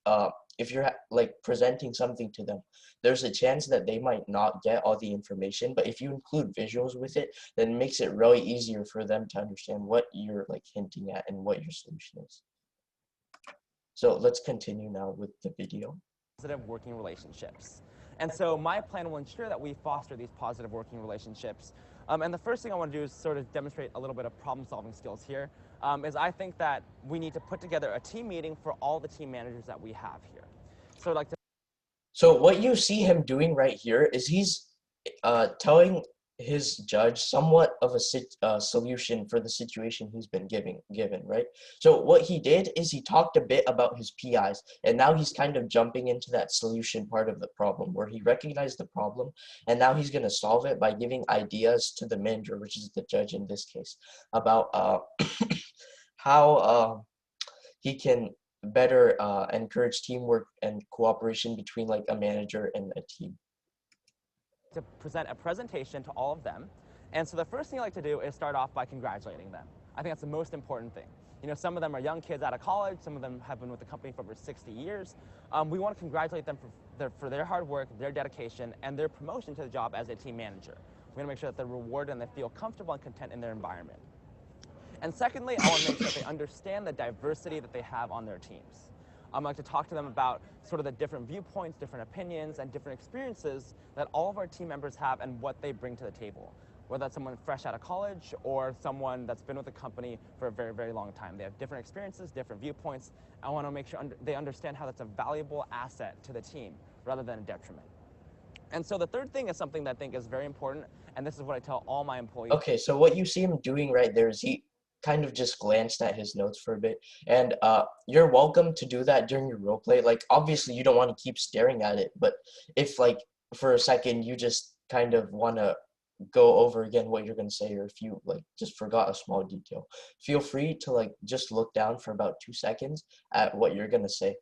if you're like presenting something to them, there's a chance that they might not get all the information. But if you include visuals with it, then it makes it really easier for them to understand what you're like hinting at and what your solution is. So let's continue now with the video. Positive working relationships. And so my plan will ensure that we foster these positive working relationships. And the first thing I want to do is sort of demonstrate a little bit of problem-solving skills here. Is I think that we need to put together a team meeting for all the team managers that we have here. So I'd like to. So what you see him doing right here is he's telling his judge somewhat of a solution for the situation he's been given, right? So what he did is he talked a bit about his PIs, and now he's kind of jumping into that solution part of the problem where he recognized the problem, and now he's going to solve it by giving ideas to the manager, which is the judge in this case, about how he can better encourage teamwork and cooperation between like a manager and a team. To present a presentation to all of them. And so the first thing I like to do is start off by congratulating them. I think that's the most important thing. You know, some of them are young kids out of college, some of them have been with the company for over 60 years. We want to congratulate them for their hard work, their dedication, and their promotion to the job as a team manager. We want to make sure that they're rewarded and they feel comfortable and content in their environment. And secondly, I want to make sure that they understand the diversity that they have on their teams. I like to talk to them about sort of the different viewpoints, different opinions, and different experiences that all of our team members have and what they bring to the table. Whether that's someone fresh out of college or someone that's been with the company for a very, very long time. They have different experiences, different viewpoints. I want to make sure they understand how that's a valuable asset to the team rather than a detriment. And so the third thing is something that I think is very important, and this is what I tell all my employees. Okay, so what you see him doing right there is he kind of just glanced at his notes for a bit, and you're welcome to do that during your role play. Like obviously you don't want to keep staring at it, but if like for a second you just kind of want to go over again what you're going to say, or if you like just forgot a small detail, feel free to like just look down for about 2 seconds at what you're going to say.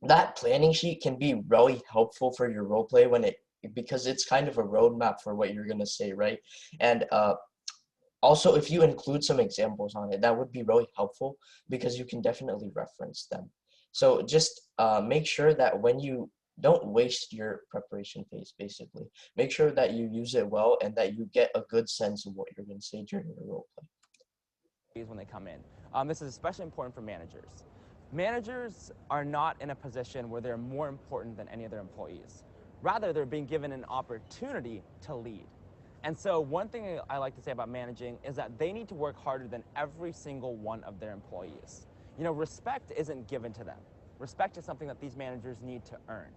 That planning sheet can be really helpful for your role play because it's kind of a roadmap for what you're going to say, right? And also, if you include some examples on it, that would be really helpful because you can definitely reference them. So just make sure that when you don't waste your preparation phase, basically. Make sure that you use it well and that you get a good sense of what you're going to say during your role play. When they come in. This is especially important for managers. Managers are not in a position where they're more important than any other employees. Rather, they're being given an opportunity to lead. And so one thing I like to say about managing is that they need to work harder than every single one of their employees. You know, respect isn't given to them. Respect is something that these managers need to earn.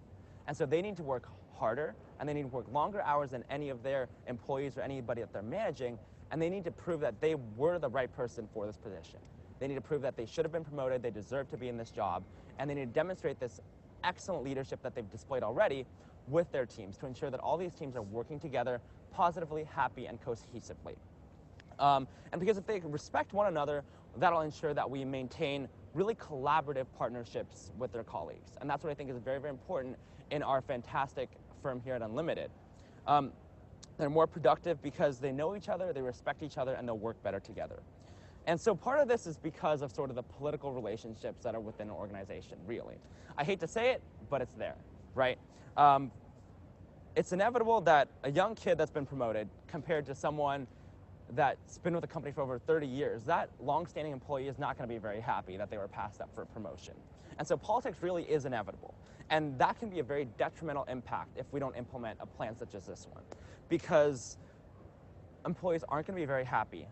And so they need to work harder, and they need to work longer hours than any of their employees or anybody that they're managing, and they need to prove that they were the right person for this position. They need to prove that they should have been promoted, they deserve to be in this job, and they need to demonstrate this excellent leadership that they've displayed already with their teams to ensure that all these teams are working together positively, happy, and cohesively. And because if they respect one another, that'll ensure that we maintain really collaborative partnerships with their colleagues. And that's what I think is very, very important in our fantastic firm here at Unlimited. They're more productive because they know each other, they respect each other, and they'll work better together. And so part of this is because of sort of the political relationships that are within an organization, really. I hate to say it, but it's there, right? It's inevitable that a young kid that's been promoted compared to someone that's been with the company for over 30 years, that long-standing employee is not going to be very happy that they were passed up for a promotion. And so politics really is inevitable. And that can be a very detrimental impact if we don't implement a plan such as this one. Because employees aren't going to be very happy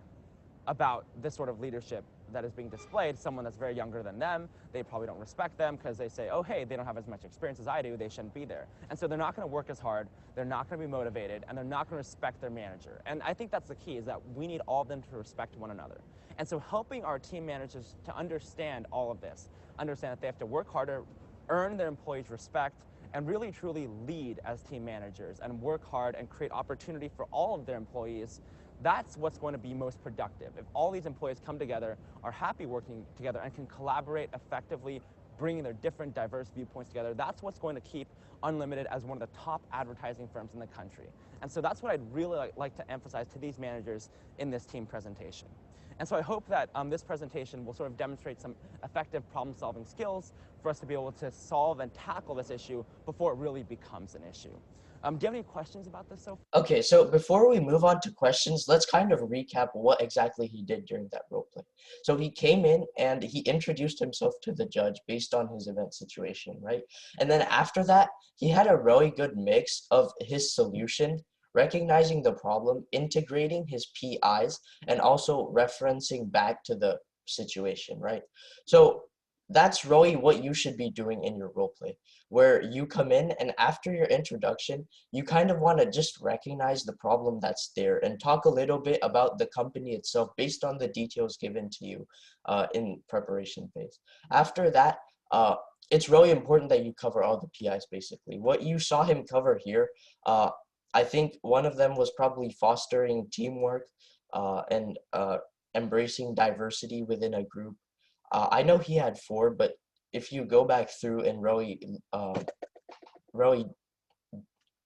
about this sort of leadership that is being displayed. Someone that's very younger than them, they probably don't respect them because they say, oh, hey, they don't have as much experience as I do, they shouldn't be there. And so they're not going to work as hard, they're not going to be motivated, and they're not going to respect their manager. And I think that's the key, is that we need all of them to respect one another. And so helping our team managers to understand all of this, understand that they have to work harder, earn their employees' respect, and really truly lead as team managers and work hard and create opportunity for all of their employees. That's what's going to be most productive. If all these employees come together, are happy working together, and can collaborate effectively, bringing their different diverse viewpoints together, that's what's going to keep Unlimited as one of the top advertising firms in the country. And so that's what I'd really like to emphasize to these managers in this team presentation. And so I hope that this presentation will sort of demonstrate some effective problem-solving skills for us to be able to solve and tackle this issue before it really becomes an issue. Do you have any questions about this so far? Okay, so before we move on to questions, let's kind of recap what exactly he did during that role play. So he came in and he introduced himself to the judge based on his event situation, right? And then after that, he had a really good mix of his solution, recognizing the problem, integrating his PIs, and also referencing back to the situation, right? So that's really what you should be doing in your role play, where you come in and after your introduction, you kind of want to just recognize the problem that's there and talk a little bit about the company itself based on the details given to you in preparation phase. After that, it's really important that you cover all the PIs basically. What you saw him cover here, I think one of them was probably fostering teamwork and embracing diversity within a group. I know he had 4, but if you go back through and really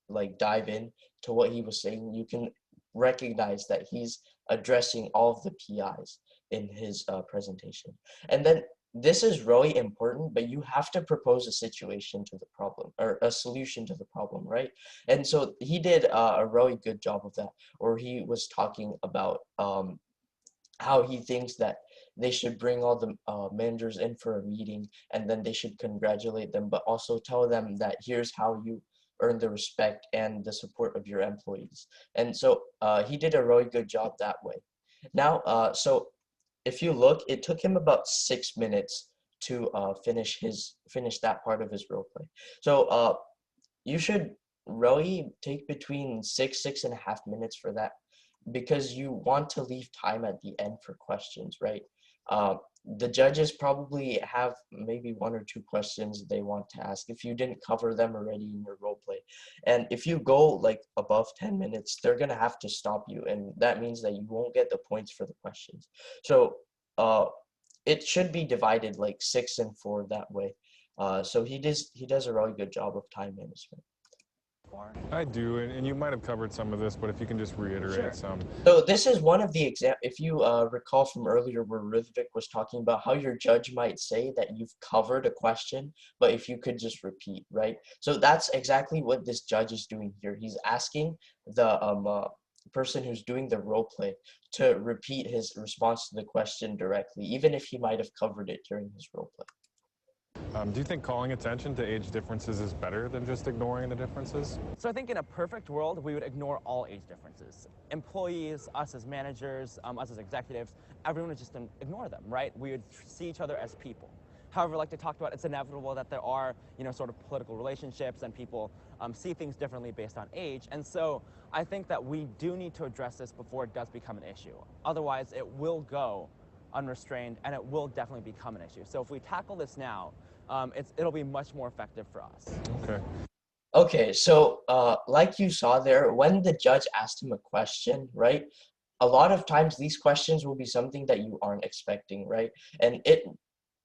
like dive in to what he was saying, you can recognize that he's addressing all of the PIs in his presentation. And then this is really important, but you have to propose a situation to the problem or a solution to the problem, right? And so he did a really good job of that, where he was talking about how he thinks that they should bring all the managers in for a meeting and then they should congratulate them, but also tell them that here's how you earn the respect and the support of your employees. And so he did a really good job that way. Now, so if you look, it took him about 6 minutes to finish that part of his role play. So you should really take between 6.5 minutes for that, because you want to leave time at the end for questions, right? The judges probably have maybe 1 or 2 questions they want to ask if you didn't cover them already in your role play. And if you go like above 10 minutes, they're gonna have to stop you, and that means that you won't get the points for the questions. So it should be divided like 6 and 4 that way. So he does a really good job of time management. I do, and you might have covered some of this, but if you can just reiterate Sure. some. So this is one of the if you recall from earlier where Rivik was talking about how your judge might say that you've covered a question, but if you could just repeat, right? So that's exactly what this judge is doing here. He's asking the person who's doing the role play to repeat his response to the question directly, even if he might have covered it during his role play. Do you think calling attention to age differences is better than just ignoring the differences? So I think in a perfect world, we would ignore all age differences. Employees, us as managers, us as executives, everyone would just ignore them, right? We would see each other as people. However, like they talked about, it's inevitable that there are, sort of political relationships and people see things differently based on age. And so I think that we do need to address this before it does become an issue. Otherwise, it will go unrestrained and it will definitely become an issue. So if we tackle this now, it'll be much more effective for us. Okay. Okay, so like you saw there, when the judge asked him a question, right? A lot of times these questions will be something that you aren't expecting, right? And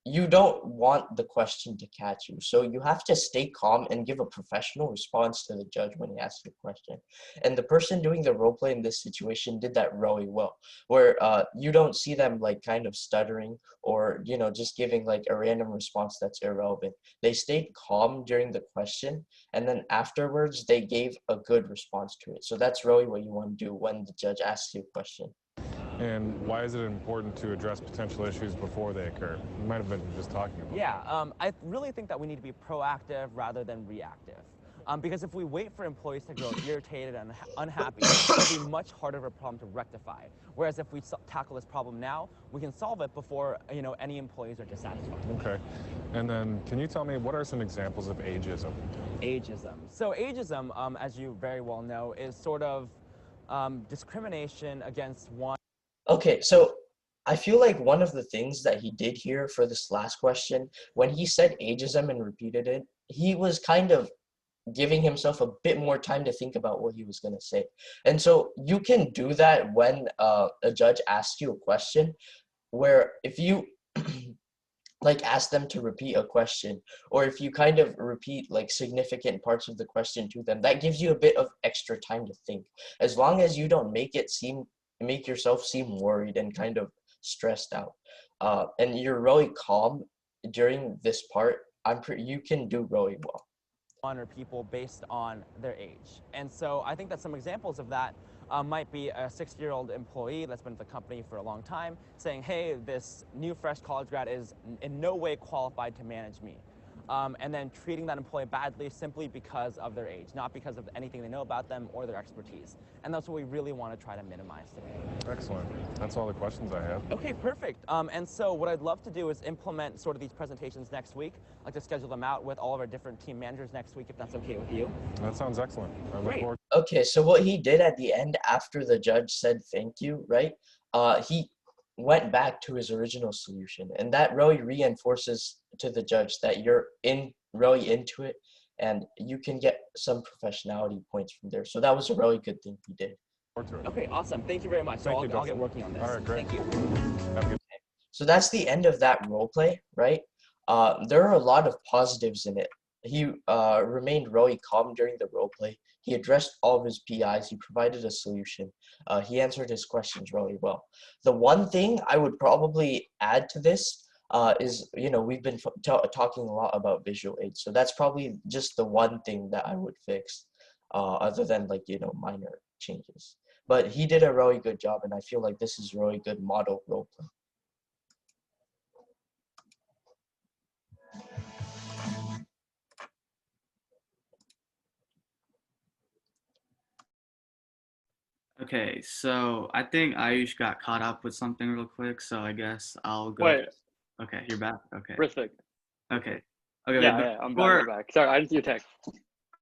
you don't want the question to catch you. So you have to stay calm and give a professional response to the judge when he asks you a question. And the person doing the role play in this situation did that really well, where you don't see them like kind of stuttering or, just giving like a random response that's irrelevant. They stayed calm during the question, and then afterwards they gave a good response to it. So that's really what you want to do when the judge asks you a question. And why is it important to address potential issues before they occur? You might have been just talking about. Yeah, I really think that we need to be proactive rather than reactive. Because if we wait for employees to grow irritated and unhappy, it'll be much harder of a problem to rectify. Whereas if we tackle this problem now, we can solve it before any employees are dissatisfied. Okay. And then can you tell me what are some examples of ageism? Ageism. So ageism, as you very well know, is sort of discrimination against one. Okay, so I feel like one of the things that he did here for this last question, when he said ageism and repeated it, he was kind of giving himself a bit more time to think about what he was going to say. And so you can do that when a judge asks you a question, where if you like ask them to repeat a question, or if you kind of repeat like significant parts of the question to them, that gives you a bit of extra time to think. As long as you don't make yourself seem worried and kind of stressed out, and you're really calm during this part, you can do really well. honor people based on their age. And so I think that some examples of that might be a 60-year-old employee that's been at the company for a long time saying, hey, this new fresh college grad is in no way qualified to manage me. And then treating that employee badly simply because of their age, not because of anything they know about them or their expertise. And that's what we really want to try to minimize today. Excellent. That's all the questions I have. Okay, perfect. And so what I'd love to do is implement sort of these presentations next week. I'd like to schedule them out with all of our different team managers next week, if that's okay with you. That sounds excellent. I look Great. forward. Okay, so what he did at the end after the judge said thank you, right? He went back to his original solution, and that really reinforces to the judge that you're really into it, and you can get some professionality points from there. So that was a really good thing he did. Okay, awesome. Thank you very much. Thank So you, I'll get Dustin. working on this. All right, great. Thank you. Have a good So that's the end of that role play, right? There are a lot of positives in it. He remained really calm during the role play. He addressed all of his PIs. He provided a solution. He answered his questions really well. The one thing I would probably add to this is, we've been talking a lot about visual aids. So that's probably just the one thing that I would fix, other than minor changes. But he did a really good job, and I feel like this is really good model role play. Okay, so I think Ayush got caught up with something real quick, so I guess I'll go. Wait, Okay, you're back. Okay. Rithvik. Okay. Okay. Yeah, I'm back. Sorry, I didn't see your text.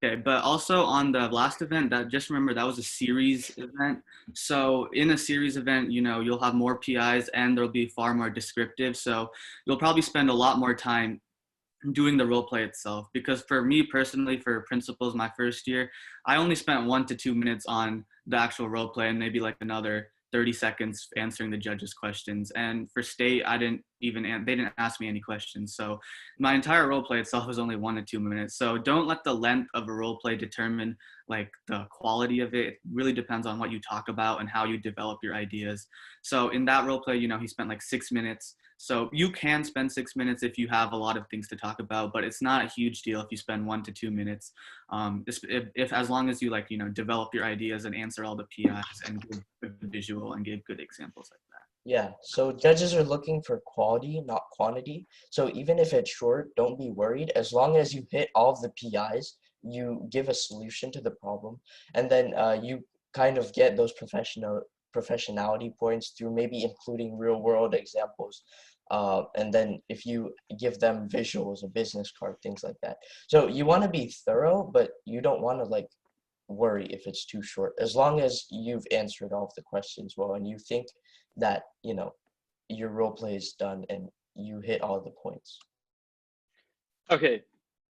Okay, but also on the last event, that just remember that was a series event. So in a series event, you'll have more PIs and there'll be far more descriptive. So you'll probably spend a lot more time doing the role play itself. Because for me personally, for principals, my first year, I only spent 1 to 2 minutes on the actual role play and maybe like another 30 seconds answering the judges' questions. And for state, they didn't ask me any questions. So my entire role play itself was only 1 to 2 minutes. So don't let the length of a role play determine like the quality of it. It really depends on what you talk about and how you develop your ideas. So in that role play, he spent like 6 minutes. So you can spend 6 minutes if you have a lot of things to talk about, but it's not a huge deal if you spend 1 to 2 minutes. If as long as you develop your ideas and answer all the PIs and give good visual and give good examples like that. Yeah, so judges are looking for quality, not quantity. So even if it's short, don't be worried. As long as you hit all of the PIs, you give a solution to the problem, and then you kind of get those professionality points through maybe including real world examples. And then if you give them visuals, a business card, things like that. So you want to be thorough, but you don't want to worry if it's too short. As long as you've answered all of the questions well, and you think that, your role play is done and you hit all the points. Okay,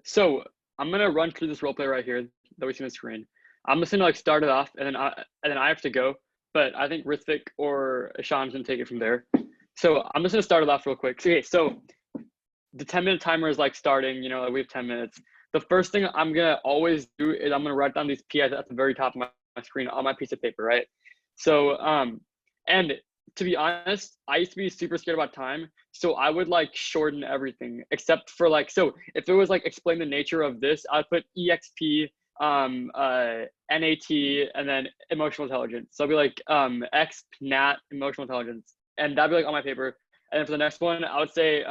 so I'm gonna run through this role play right here that we see on the screen. I'm just gonna start it off, and then I have to go. But I think Rithvik or Ishan's gonna take it from there. So I'm just gonna start it off real quick. Okay, so the 10-minute timer is starting. We have 10 minutes. The first thing I'm gonna always do is I'm gonna write down these PIs at the very top of my screen on my piece of paper, right? So and to be honest, I used to be super scared about time, so I would shorten everything except for so if it was explain the nature of this, I'd put EXP, NAT, and then emotional intelligence. So I'd be X NAT emotional intelligence, and that'd be on my paper. And then for the next one, I would say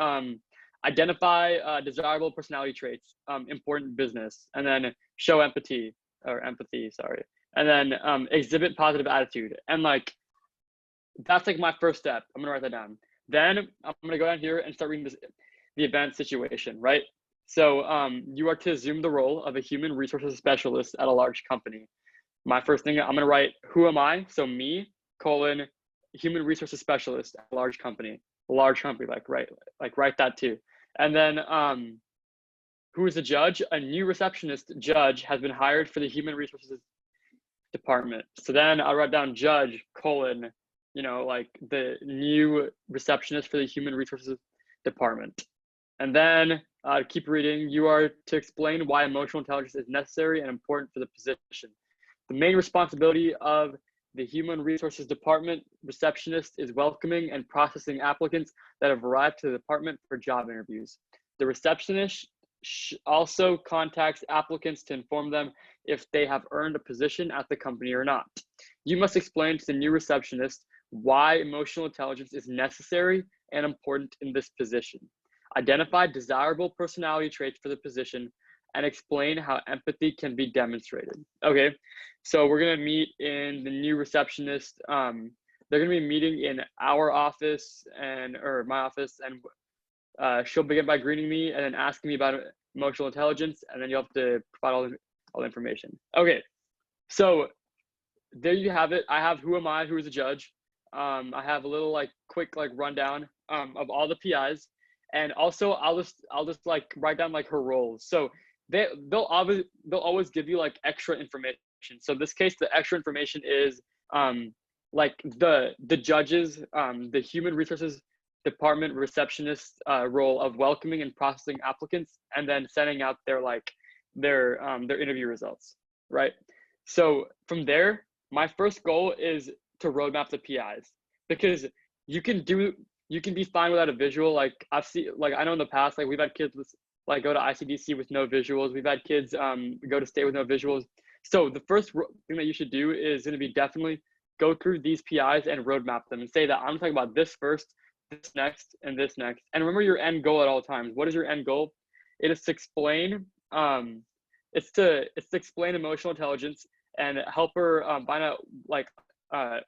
identify desirable personality traits, important business, and then show empathy, sorry, and then exhibit positive attitude. And that's my first step. I'm gonna write that down. Then I'm gonna go down here and start reading the event situation, right? So you are to assume the role of a human resources specialist at a large company. My first thing, I'm gonna write, who am I? So me, human resources specialist at a large company. Write that too. And then who is the judge? A new receptionist judge has been hired for the human resources department. So then I'll write down judge, the new receptionist for the human resources department. And then keep reading. You are to explain why emotional intelligence is necessary and important for the position. The main responsibility of the human resources department receptionist is welcoming and processing applicants that have arrived to the department for job interviews. The receptionist also contacts applicants to inform them if they have earned a position at the company or not. You must explain to the new receptionist why emotional intelligence is necessary and important in this position. Identify desirable personality traits for the position and explain how empathy can be demonstrated. Okay, so we're gonna meet in the new receptionist. They're gonna be meeting in our office or my office, and she'll begin by greeting me and then asking me about emotional intelligence, and then you'll have to provide all the information. Okay, so there you have it. I have who am I, who is a judge. I have a little quick rundown of all the PIs, and also I'll just write down her roles. So they'll always give you extra information. So in this case, the extra information is the judges, the human resources department receptionist role of welcoming and processing applicants and then sending out their interview results, right? So from there, my first goal is to roadmap the PIs, because you can be fine without a visual. I've seen, I know in the past, we've had kids with go to ICDC with no visuals. We've had kids go to state with no visuals. So the first thing that you should do is going to be definitely go through these PIs and roadmap them and say that I'm talking about this first, this next, and this next. And remember your end goal at all times. What is your end goal? It is to explain it's to explain emotional intelligence and help her find out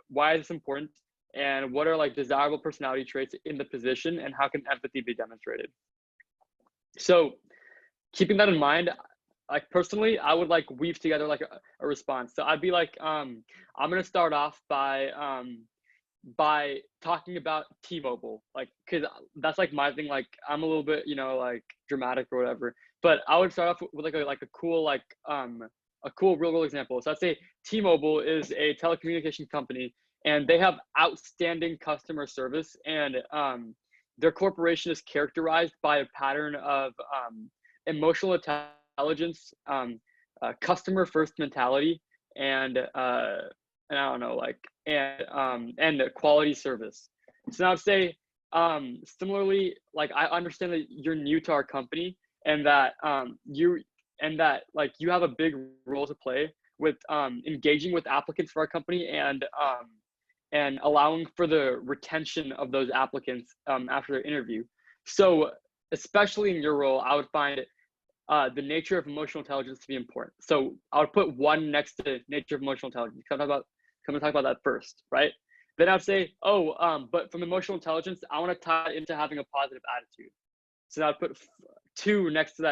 why is this important and what are desirable personality traits in the position and how can empathy be demonstrated. So keeping that in mind, personally, I would weave together a response. So I'd be I'm gonna start off by talking about T-Mobile, because that's my thing. I'm a little bit dramatic or whatever, but I would start off with a cool real world example. So I'd say T-Mobile is a telecommunications company and they have outstanding customer service, and their corporation is characterized by a pattern of emotional intelligence, customer first mentality, and I don't know, and quality service. So now I'd say, similarly, I understand that you're new to our company and that you have a big role to play with engaging with applicants for our company and allowing for the retention of those applicants after their interview. So especially in your role, I would find the nature of emotional intelligence to be important. So I would put one next to nature of emotional intelligence. Come and talk about that first, right? Then I'd say, but from emotional intelligence, I want to tie it into having a positive attitude. So I'd put 2 next to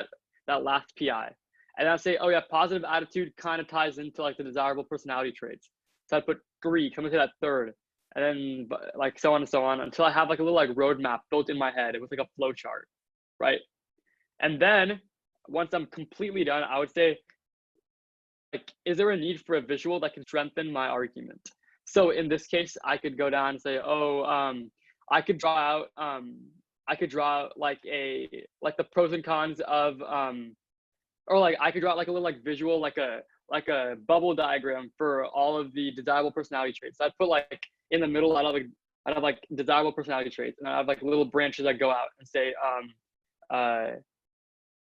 that last PI. And I'd say, oh yeah, positive attitude kind of ties into the desirable personality traits. So I'd put 3, come into that third, and then so on and so on until I have a little roadmap built in my head with a flow chart, right? And then once I'm completely done, I would say, is there a need for a visual that can strengthen my argument? So in this case, I could go down and say, I could draw out the pros and cons of or I could draw out a little visual, like a bubble diagram for all of the desirable personality traits. So I'd put in the middle, I'd have desirable personality traits, and I have little branches that go out and say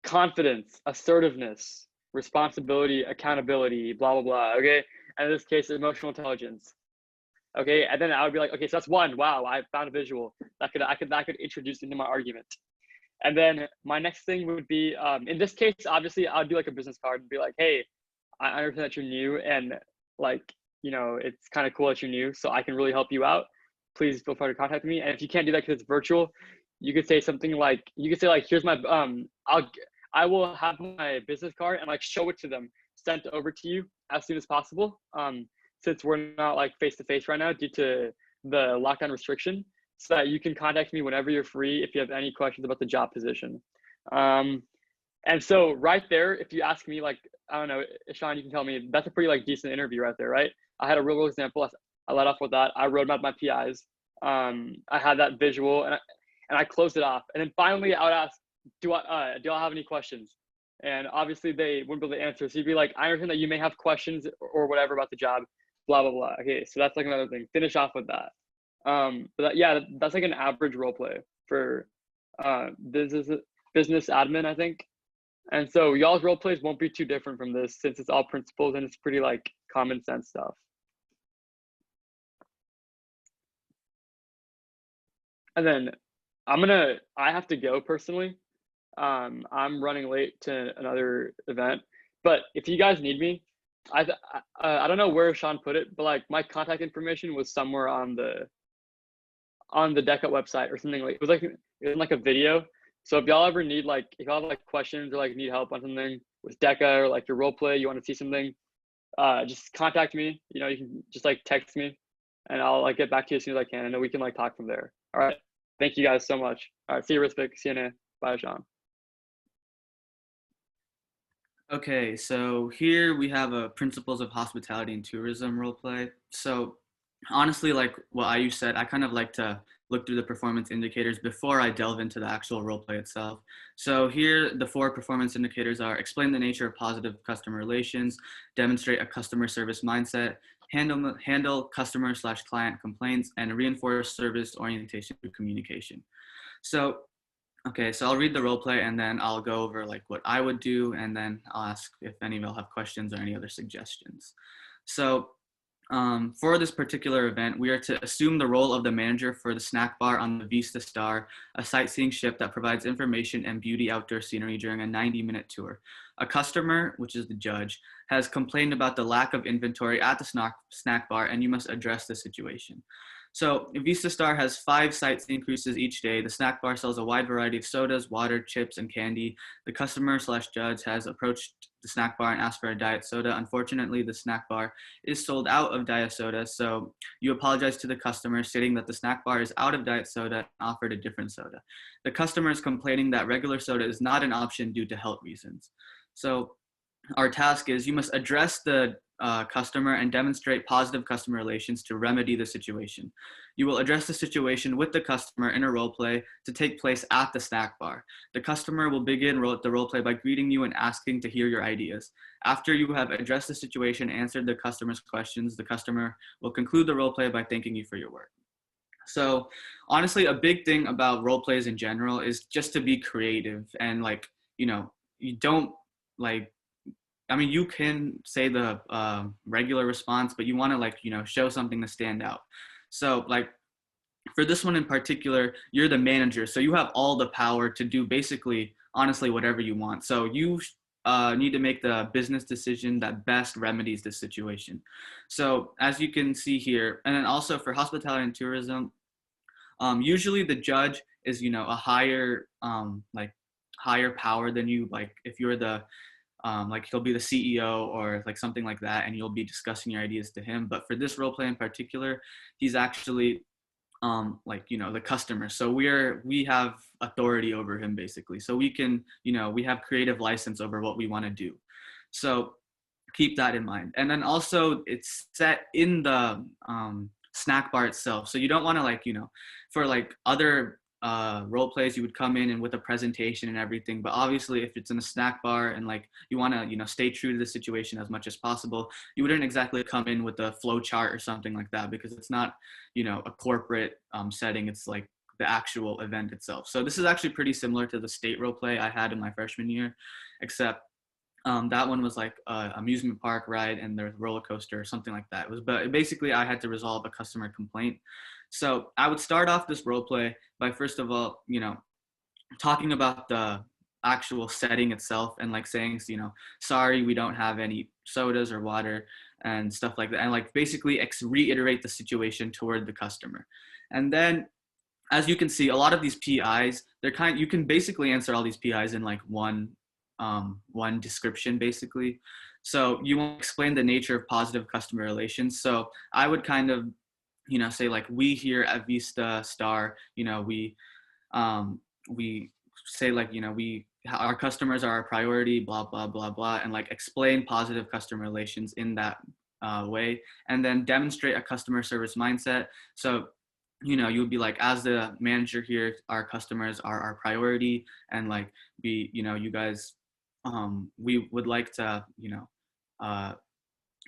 confidence, assertiveness, responsibility, accountability, blah blah blah. Okay, and in this case, emotional intelligence. Okay, and then I would be okay, so that's 1. Wow, I found a visual that could introduce into my argument. And then my next thing would be, in this case, obviously, I'll do a business card and be hey, I understand that you're new and it's kind of cool that you're new, so I can really help you out. Please feel free to contact me. And if you can't do that because it's virtual, you could say something here's my, I will have my business card and show it to them, sent over to you as soon as possible. Since we're not face to face right now due to the lockdown restriction, so that you can contact me whenever you're free if you have any questions about the job position. And so right there, if you ask me, I don't know, Sean, you can tell me, that's a pretty decent interview right there, right? I had a real world example. I led off with that. I roadmapped my PIs. I had that visual and I closed it off. And then finally I would ask, do I have any questions? And obviously they wouldn't be able to answer. So you'd be I understand that you may have questions or whatever about the job, blah, blah, blah. Okay, so that's another thing. Finish off with that. But that's an average role play for business admin, I think. And so y'all's role plays won't be too different from this since it's all principles and it's pretty like common sense stuff. And then I have to go personally. I'm running late to another event, but if you guys need me, I don't know where Sean put it, but like my contact information was somewhere on the DECA website or something. Like it was like a video. So if y'all ever need if y'all have like questions or like need help on something with DECA or like your role play, you want to see something, just contact me. You know, you can just like text me and I'll like get back to you as soon as I can, and then we can like talk from there. All right. Thank you guys so much. All right. See you, Rispik. See you, Nate. Bye, Sean. Okay, so here we have a principles of hospitality and tourism role play. So honestly, like what Ayu said, I kind of like to look through the performance indicators before I delve into the actual role play itself. So here, the 4 performance indicators are: explain the nature of positive customer relations, demonstrate a customer service mindset, handle customer/client complaints, and reinforce service orientation through communication. So okay, so I'll read the role play and then I'll go over like what I would do, and then I'll ask if any of y'all have questions or any other suggestions. So for this particular event, we are to assume the role of the manager for the snack bar on the Vista Star, a sightseeing ship that provides information and beauty outdoor scenery during a 90-minute tour. A customer, which is the judge, has complained about the lack of inventory at the snack bar, and you must address the situation. So Vista Star has 5 sightseeing cruises each day. The snack bar sells a wide variety of sodas, water, chips, and candy. The customer/judge has approached the snack bar and asked for a diet soda. Unfortunately, the snack bar is sold out of diet soda, so you apologize to the customer, stating that the snack bar is out of diet soda and offered a different soda. The customer is complaining that regular soda is not an option due to health reasons. So our task is you must address the customer and demonstrate positive customer relations to remedy the situation. You will address the situation with the customer in a role play to take place at the snack bar. The customer will begin the role play by greeting you and asking to hear your ideas. After you have addressed the situation and answered the customer's questions, the customer will conclude the role play by thanking you for your work. So honestly, a big thing about role plays in general is just to be creative and like, you know, you don't like, I mean, you can say the regular response, but you want to like, you know, show something to stand out. So like for this one in particular, you're the manager. So you have all the power to do basically, honestly, whatever you want. So you need to make the business decision that best remedies the situation. So as you can see here, and then also for hospitality and tourism, usually the judge is, you know, a higher power than you. Like if you're the like he'll be the CEO or like something like that, and you'll be discussing your ideas to him. But for this role play in particular, he's actually like, you know, the customer. So we have authority over him basically. So we can, you know, we have creative license over what we want to do. So keep that in mind. And then also it's set in the snack bar itself. So you don't want to like, you know, for like other role plays, you would come in and with a presentation and everything, but obviously if it's in a snack bar and like you want to, you know, stay true to the situation as much as possible, you wouldn't exactly come in with a flow chart or something like that, because it's not, you know, a corporate setting. It's like the actual event itself. So this is actually pretty similar to the state role play I had in my freshman year, except that one was like a amusement park ride and there's a roller coaster or something like that. But basically I had to resolve a customer complaint. So I would start off this role play by first of all, you know, talking about the actual setting itself and like saying, you know, sorry, we don't have any sodas or water and stuff like that. And like basically reiterate the situation toward the customer. And then as you can see, a lot of these PIs, you can basically answer all these PIs in like one description basically. So you want to explain the nature of positive customer relations. So I would kind of, you know, say like, we here at Vista Star, you know, we say like, you know, our customers are our priority, blah, blah, blah, blah, and like explain positive customer relations in that way, and then demonstrate a customer service mindset. So, you know, you would be like, as the manager here, our customers are our priority, and like you know, you guys, we would like to, you know,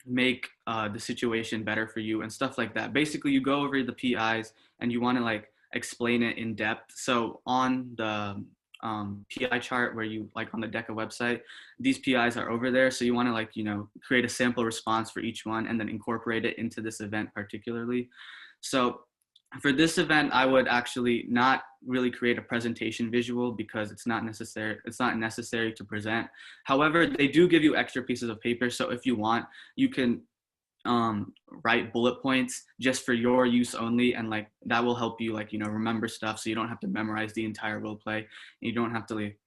make the situation better for you and stuff like that. Basically, you go over the PIs and you want to like explain it in depth. So on the PI chart where you like on the DECA website, these PIs are over there. So you want to like, create a sample response for each one and then incorporate it into this event particularly. So for this event, I would actually not really create a presentation visual because it's not necessary. It's not necessary to present. However, they do give you extra pieces of paper. So if you want, you can write bullet points just for your use only, and like that will help you like remember stuff, so you don't have to memorize the entire role play. You don't have to like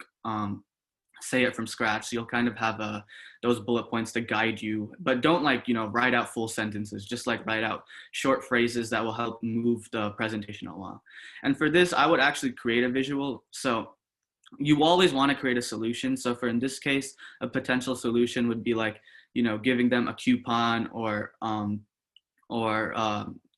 say it from scratch. So you'll kind of have those bullet points to guide you, but don't like write out full sentences. Just like write out short phrases that will help move the presentation along. And for this, I would actually create a visual. So you always want to create a solution. So for in this case, a potential solution would be like giving them a coupon or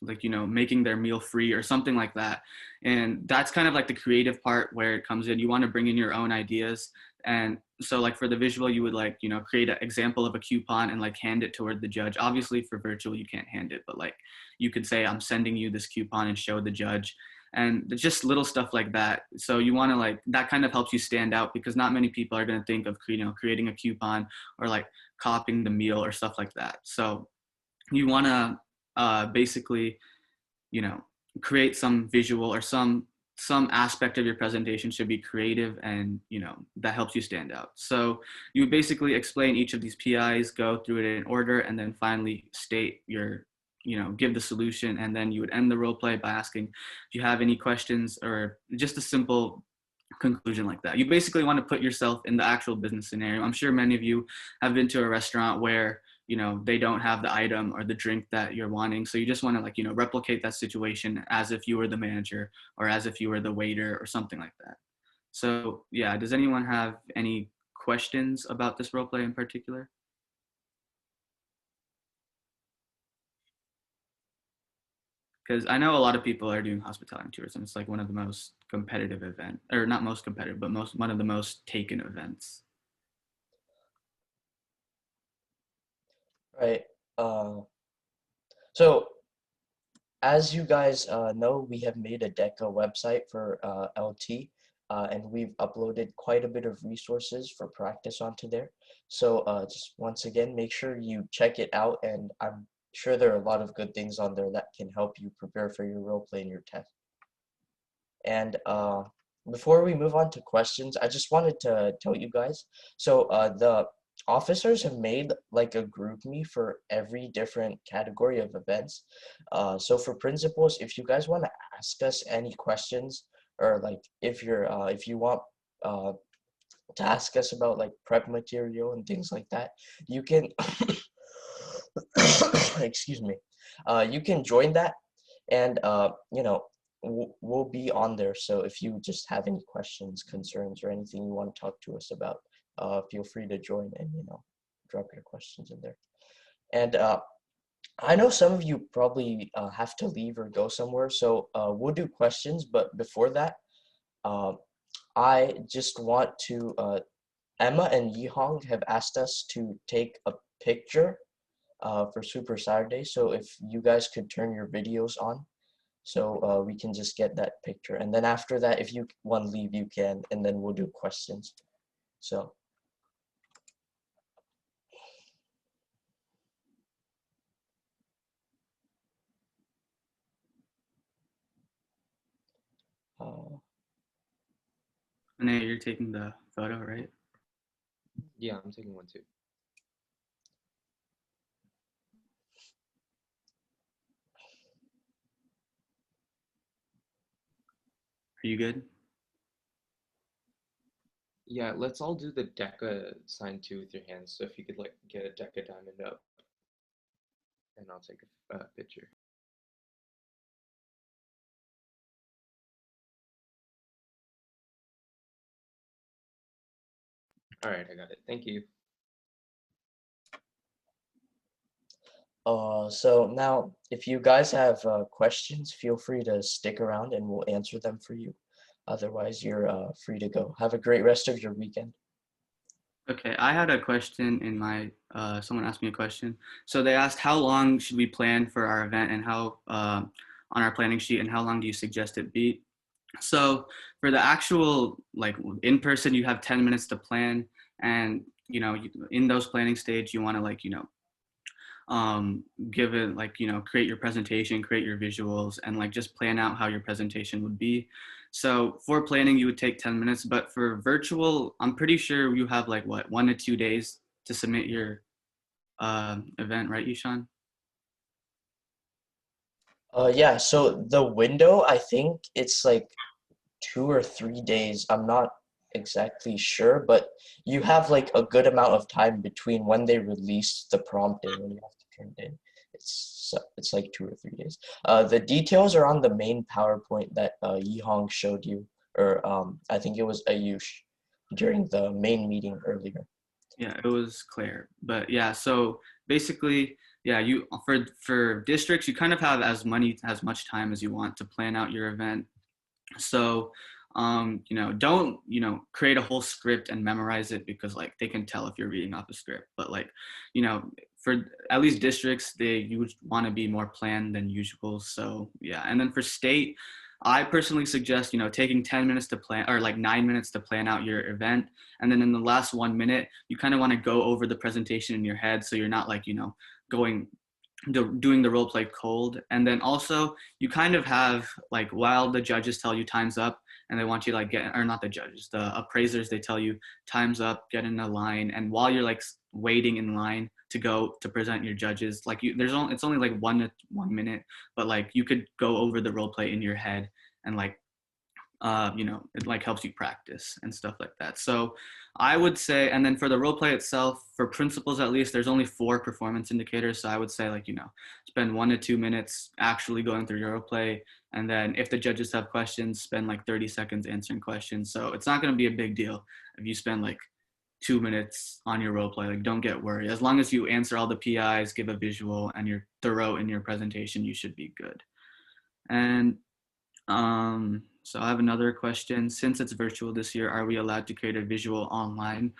like making their meal free or something like that. And that's kind of like the creative part where it comes in. You want to bring in your own ideas. And so like for the visual, you would like create an example of a coupon and like hand it toward the judge. Obviously for virtual you can't hand it, but like you could say, I'm sending you this coupon, and show the judge. And just little stuff like that. So you want to like, that kind of helps you stand out, because not many people are going to think of creating a coupon or like copying the meal or stuff like that. So you want to basically create some visual or some aspect of your presentation should be creative, and that helps you stand out. So you basically explain each of these PIs, go through it in order, and then finally state your give the solution. And then you would end the role play by asking, do you have any questions, or just a simple conclusion like that. You basically want to put yourself in the actual business scenario. I'm sure many of you have been to a restaurant where they don't have the item or the drink that you're wanting. So you just want to like replicate that situation as if you were the manager, or as if you were the waiter, or something like that. So yeah, does anyone have any questions about this role play in particular? Because I know a lot of people are doing hospitality and tourism. It's like one of the most competitive events, or not most competitive, but one of the most taken events. Right. So as you guys know, we have made a DECA website for LT, and we've uploaded quite a bit of resources for practice onto there. So just once again, make sure you check it out, and I'm sure there are a lot of good things on there that can help you prepare for your role play and your test. And before we move on to questions, I just wanted to tell you guys, so the officers have made like a group me for every different category of events. So for principals, if you guys want to ask us any questions, or like if you want to ask us about like prep material and things like that, you can excuse me, you can join that, and we'll be on there. So if you just have any questions, concerns, or anything you want to talk to us about, feel free to join and drop your questions in there. And I know some of you probably have to leave or go somewhere, so we'll do questions. But before that, I just want to Emma and Yihong have asked us to take a picture for Super Saturday. So if you guys could turn your videos on, so we can just get that picture. And then after that, if you want to leave, you can, and then we'll do questions. So. Renee, you're taking the photo, right? Yeah, I'm taking one too. Are you good? Yeah, let's all do the DECA sign too with your hands. So if you could like get a DECA diamond up, and I'll take a picture. All right, I got it. Thank you. So now, if you guys have questions, feel free to stick around and we'll answer them for you. Otherwise, you're free to go. Have a great rest of your weekend. Okay, I had a question in my, someone asked me a question. So they asked, how long should we plan for our event, and how, on our planning sheet, and how long do you suggest it be? So for the actual like in person, you have 10 minutes to plan, and in those planning stage, you want to like give it like create your presentation, create your visuals, and like just plan out how your presentation would be. So for planning, you would take 10 minutes, but for virtual, I'm pretty sure you have like what 1 to 2 days to submit your event, right, Ishan? Yeah, so the window, I think it's like 2 or 3 days. I'm not exactly sure, but you have like a good amount of time between when they release the prompt and when you have to turn it in. It's like 2 or 3 days. The details are on the main PowerPoint that Yihong showed you, or I think it was Ayush during the main meeting earlier. Yeah, it was Claire. But yeah, so basically, yeah, you for districts, you kind of have as much time as you want to plan out your event. So don't create a whole script and memorize it, because like they can tell if you're reading off a script. But like for at least districts, you would want to be more planned than usual. So yeah, and then for state, I personally suggest taking 10 minutes to plan, or like 9 minutes to plan out your event, and then in the last 1 minute you kind of want to go over the presentation in your head, so you're not like going doing the role play cold. And then also you kind of have like, while the judges tell you time's up and they want you to like or not the judges, the appraisers, they tell you time's up, get in a line. And while you're like waiting in line to go to present your judges, like it's only like 1 minute, but like you could go over the role play in your head, and like it like helps you practice and stuff like that. So I would say, and then for the role play itself, for principals at least, there's only 4 performance indicators. So I would say like, spend 1 to 2 minutes actually going through your role play. And then if the judges have questions, spend like 30 seconds answering questions. So it's not going to be a big deal if you spend like 2 minutes on your role play. Like, don't get worried. As long as you answer all the PIs, give a visual, and you're thorough in your presentation, you should be good. And so I have another question. Since it's virtual this year, are we allowed to create a visual online?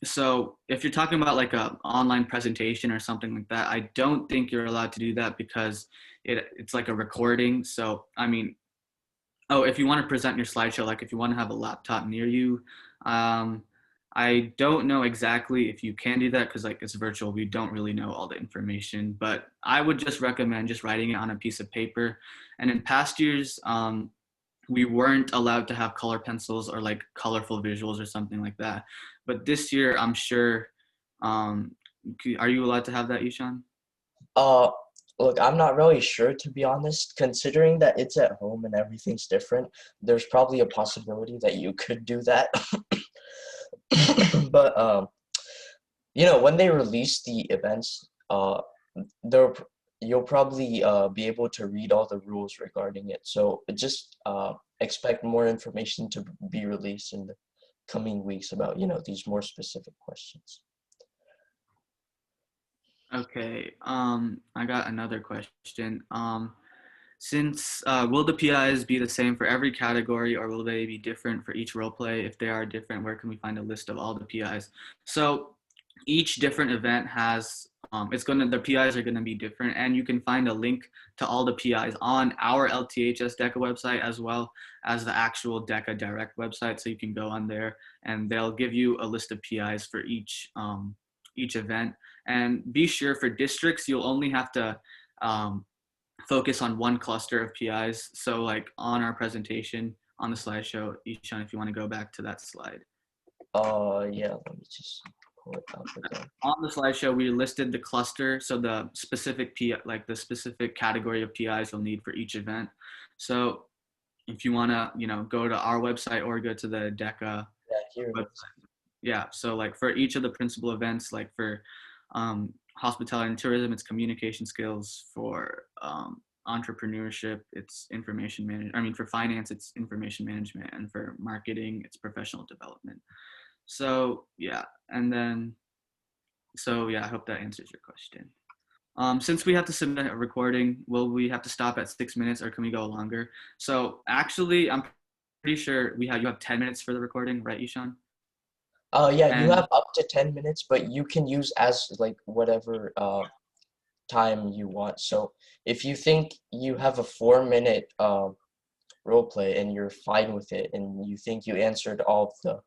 So if you're talking about like a online presentation or something like that, I don't think you're allowed to do that, because it's like a recording. So I mean, if you want to present your slideshow, like if you want to have a laptop near you, I don't know exactly if you can do that, because like it's virtual, we don't really know all the information, but I would just recommend just writing it on a piece of paper. And in past years, we weren't allowed to have color pencils or like colorful visuals or something like that. But this year, I'm sure, are you allowed to have that, Ishan? Look, I'm not really sure, to be honest. Considering that it's at home and everything's different, there's probably a possibility that you could do that. But when they release the events, you'll probably be able to read all the rules regarding it. So just expect more information to be released in the coming weeks about these more specific questions. Okay, I got another question. Since will the PIs be the same for every category, or will they be different for each role play? If they are different, where can we find a list of all the PIs? So each different event has the PIs are gonna be different, and you can find a link to all the PIs on our LTHS DECA website, as well as the actual DECA Direct website. So you can go on there, and they'll give you a list of PIs for each event. And be sure, for districts, you'll only have to focus on one cluster of PIs. So like on our presentation on the slideshow, Ishan, if you want to go back to that slide. Yeah, let me just pull it up again. On the slideshow, we listed the cluster, so the specific like the specific category of PIs you'll need for each event. So if you want to, go to our website or go to the DECA website. Yeah, so like for each of the principal events, like for hospitality and tourism, it's communication skills. For entrepreneurship, it's information management. I mean, for finance, it's information management, and for marketing, it's professional development. So yeah, and then, so yeah, I hope that answers your question. Since we have to submit a recording, will we have to stop at 6 minutes, or can we go longer? So actually, I'm pretty sure you have 10 minutes for the recording, right, Ishan? Yeah, you have up to 10 minutes, but you can use as like whatever time you want. So if you think you have a 4-minute role play and you're fine with it and you think you answered all of the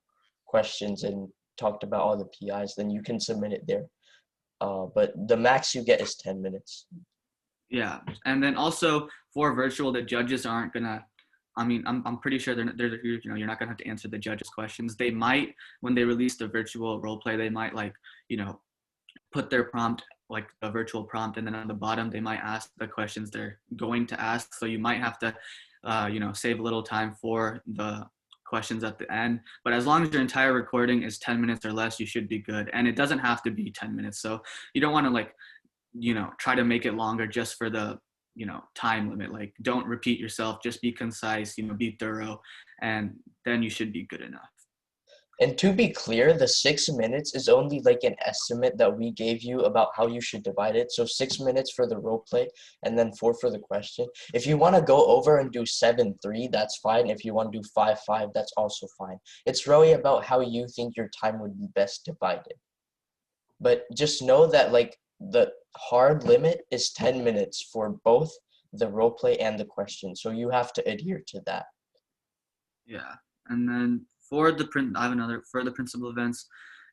questions and talked about all the PIs, then you can submit it there. But the max you get is 10 minutes. Yeah, and then also for virtual, the judges aren't gonna. I mean, I'm pretty sure they're you know, you're not gonna have to answer the judges' questions. They might, when they release the virtual role play, they might like, you know, put their prompt, like a virtual prompt, and then on the bottom they might ask the questions they're going to ask. So you might have to, you know, save a little time for the questions at the end. But as long as your entire recording is 10 minutes or less, you should be good. And it doesn't have to be 10 minutes. So you don't want to like, you know, try to make it longer just for the, you know, time limit. Like, don't repeat yourself, just be concise, you know, be thorough, and then you should be good enough. And to be clear, the 6 minutes is only like an estimate that we gave you about how you should divide it. So 6 minutes for the role play and then 4 for the question. If you want to go over and do 7-3, that's fine. If you want to do 5-5, that's also fine. It's really about how you think your time would be best divided. But just know that like the hard limit is 10 minutes for both the role play and the question. So you have to adhere to that. Yeah, and then for the for the principal events,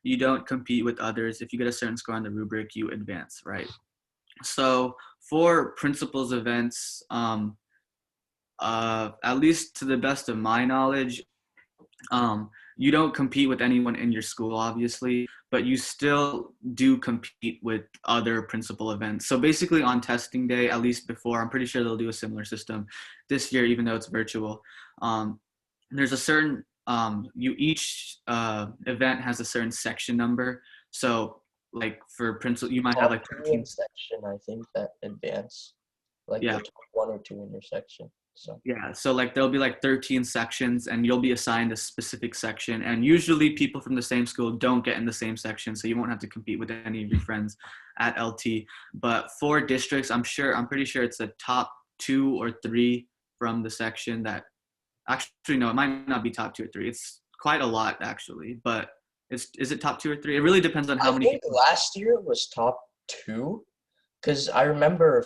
you don't compete with others. If you get a certain score on the rubric, you advance, right? So for principals events, at least to the best of my knowledge, you don't compete with anyone in your school, obviously, but you still do compete with other principal events. So basically on testing day, at least before, I'm pretty sure they'll do a similar system this year, even though it's virtual. There's a certain, each event has a certain section number. So like for principal, you might have like 13 section, I think, that advance, like yeah. the top 1 or 2 in your section. So yeah, so like there'll be like 13 sections and you'll be assigned a specific section, and usually people from the same school don't get in the same section, so you won't have to compete with any of your friends at LT. But for districts, I'm pretty sure it's the top 2 or 3 from the section that actually, no, it might not be top 2 or 3. It's quite a lot actually, but is it top 2 or 3? It really depends on how many people. Last year was top 2. Because I remember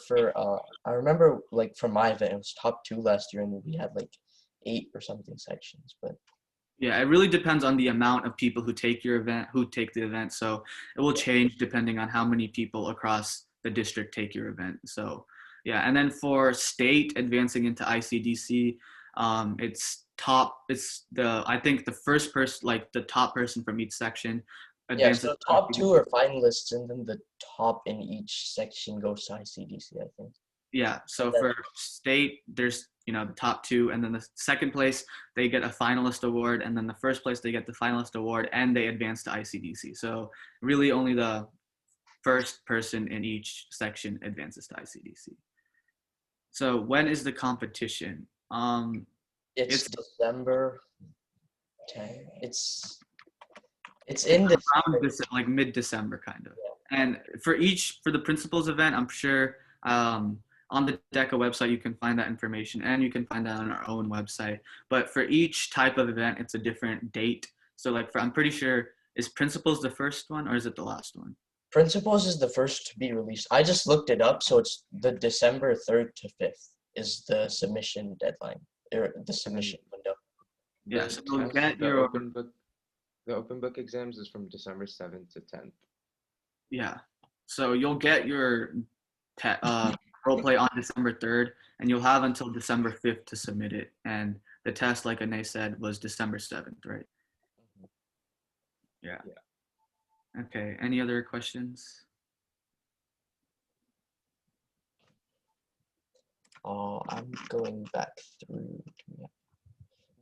like for my event, it was top 2 last year, and we had like 8 or something sections. But yeah, it really depends on the amount of people who take the event. So it will change depending on how many people across the district take your event. So yeah, and then for state advancing into ICDC, I think the first person, like the top person from each section. Yeah, so top 2 are finalists, and then the top in each section goes to ICDC, I think. Yeah, so for state, there's, you know, the top 2, and then the second place, they get a finalist award, and then the first place, they get the finalist award, and they advance to ICDC. So really only the first person in each section advances to ICDC. So when is the competition? It's December 10. It's in like mid-December kind of. Yeah. And for the principals event, I'm sure on the DECA website you can find that information, and you can find that on our own website. But for each type of event, it's a different date. So like I'm pretty sure, is principals the first one or is it the last one? Principals is the first to be released. I just looked it up, so it's the December 3rd to 5th is the submission deadline, or the submission window. Yeah, so you'll get your The open book exams is from December 7th to 10th. Yeah, so you'll get your role play on December 3rd, and you'll have until December 5th to submit it. And the test, like Anay said, was December 7th, right? Yeah. Okay, any other questions? I'm going back through.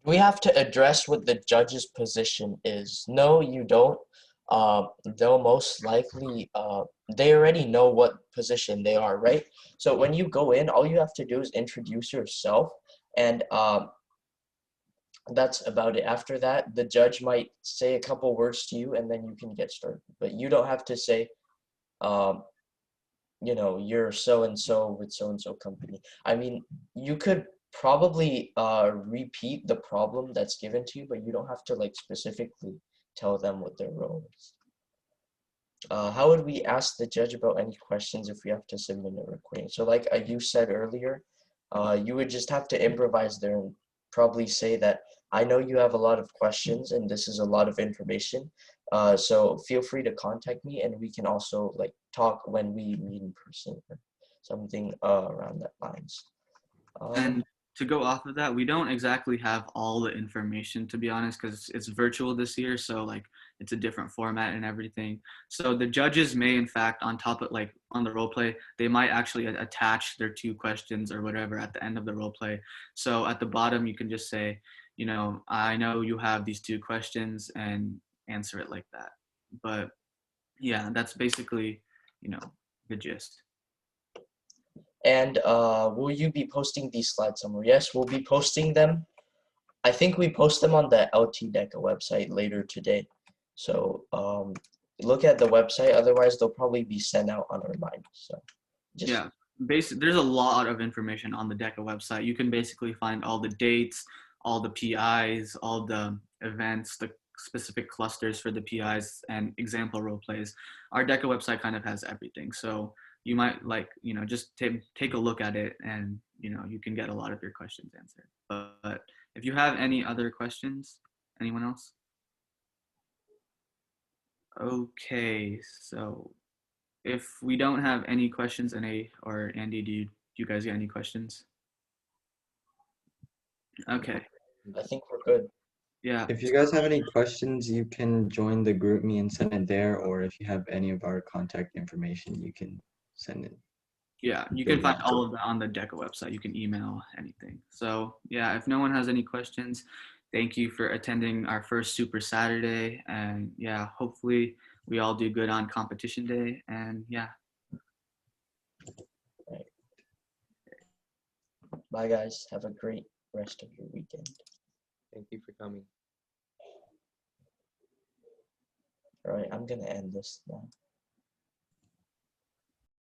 We have to address what the judge's position is. No, you don't. They'll most likely, they already know what position they are, right? So when you go in, all you have to do is introduce yourself, and that's about it. After that, the judge might say a couple words to you, and then you can get started. But you don't have to say, you know, you're so-and-so with so-and-so company. I mean, you could probably repeat the problem that's given to you, but you don't have to like specifically tell them what their role is. How would we ask the judge about any questions if we have to submit a recording? So like you said earlier, you would just have to improvise there and probably say that I know you have a lot of questions and this is a lot of information. So feel free to contact me, and we can also like talk when we meet in person or something around that lines. And to go off of that, we don't exactly have all the information, to be honest, because it's virtual this year. So like it's a different format and everything. So the judges may, in fact, on top of like on the role play, they might actually attach their 2 questions or whatever at the end of the role play. So at the bottom, you can just say, you know, I know you have these 2 questions, and answer it like that. But yeah, that's basically, you know, the gist. And will you be posting these slides somewhere? Yes, we'll be posting them. I think we post them on the LT DECA website later today. So look at the website. Otherwise, they'll probably be sent out on reminders. So just yeah, there's a lot of information on the DECA website. You can basically find all the dates, all the PIs, all the events, the specific clusters for the PIs, and example role plays. Our DECA website kind of has everything. So you might like, you know, just take a look at it, and, you know, you can get a lot of your questions answered. But if you have any other questions, anyone else? Okay, so if we don't have any questions, NA or Andy, do you guys get any questions? Okay, I think we're good. yeah. If you guys have any questions, you can join the group me and send it there, or if you have any of our contact information, you can send it. Yeah, you can find all of that on the DECA website. You can email anything. So yeah, if no one has any questions, thank you for attending our first Super Saturday. And yeah, hopefully we all do good on competition day. And yeah. Bye, guys. Have a great rest of your weekend. Thank you for coming. All right, I'm gonna end this now.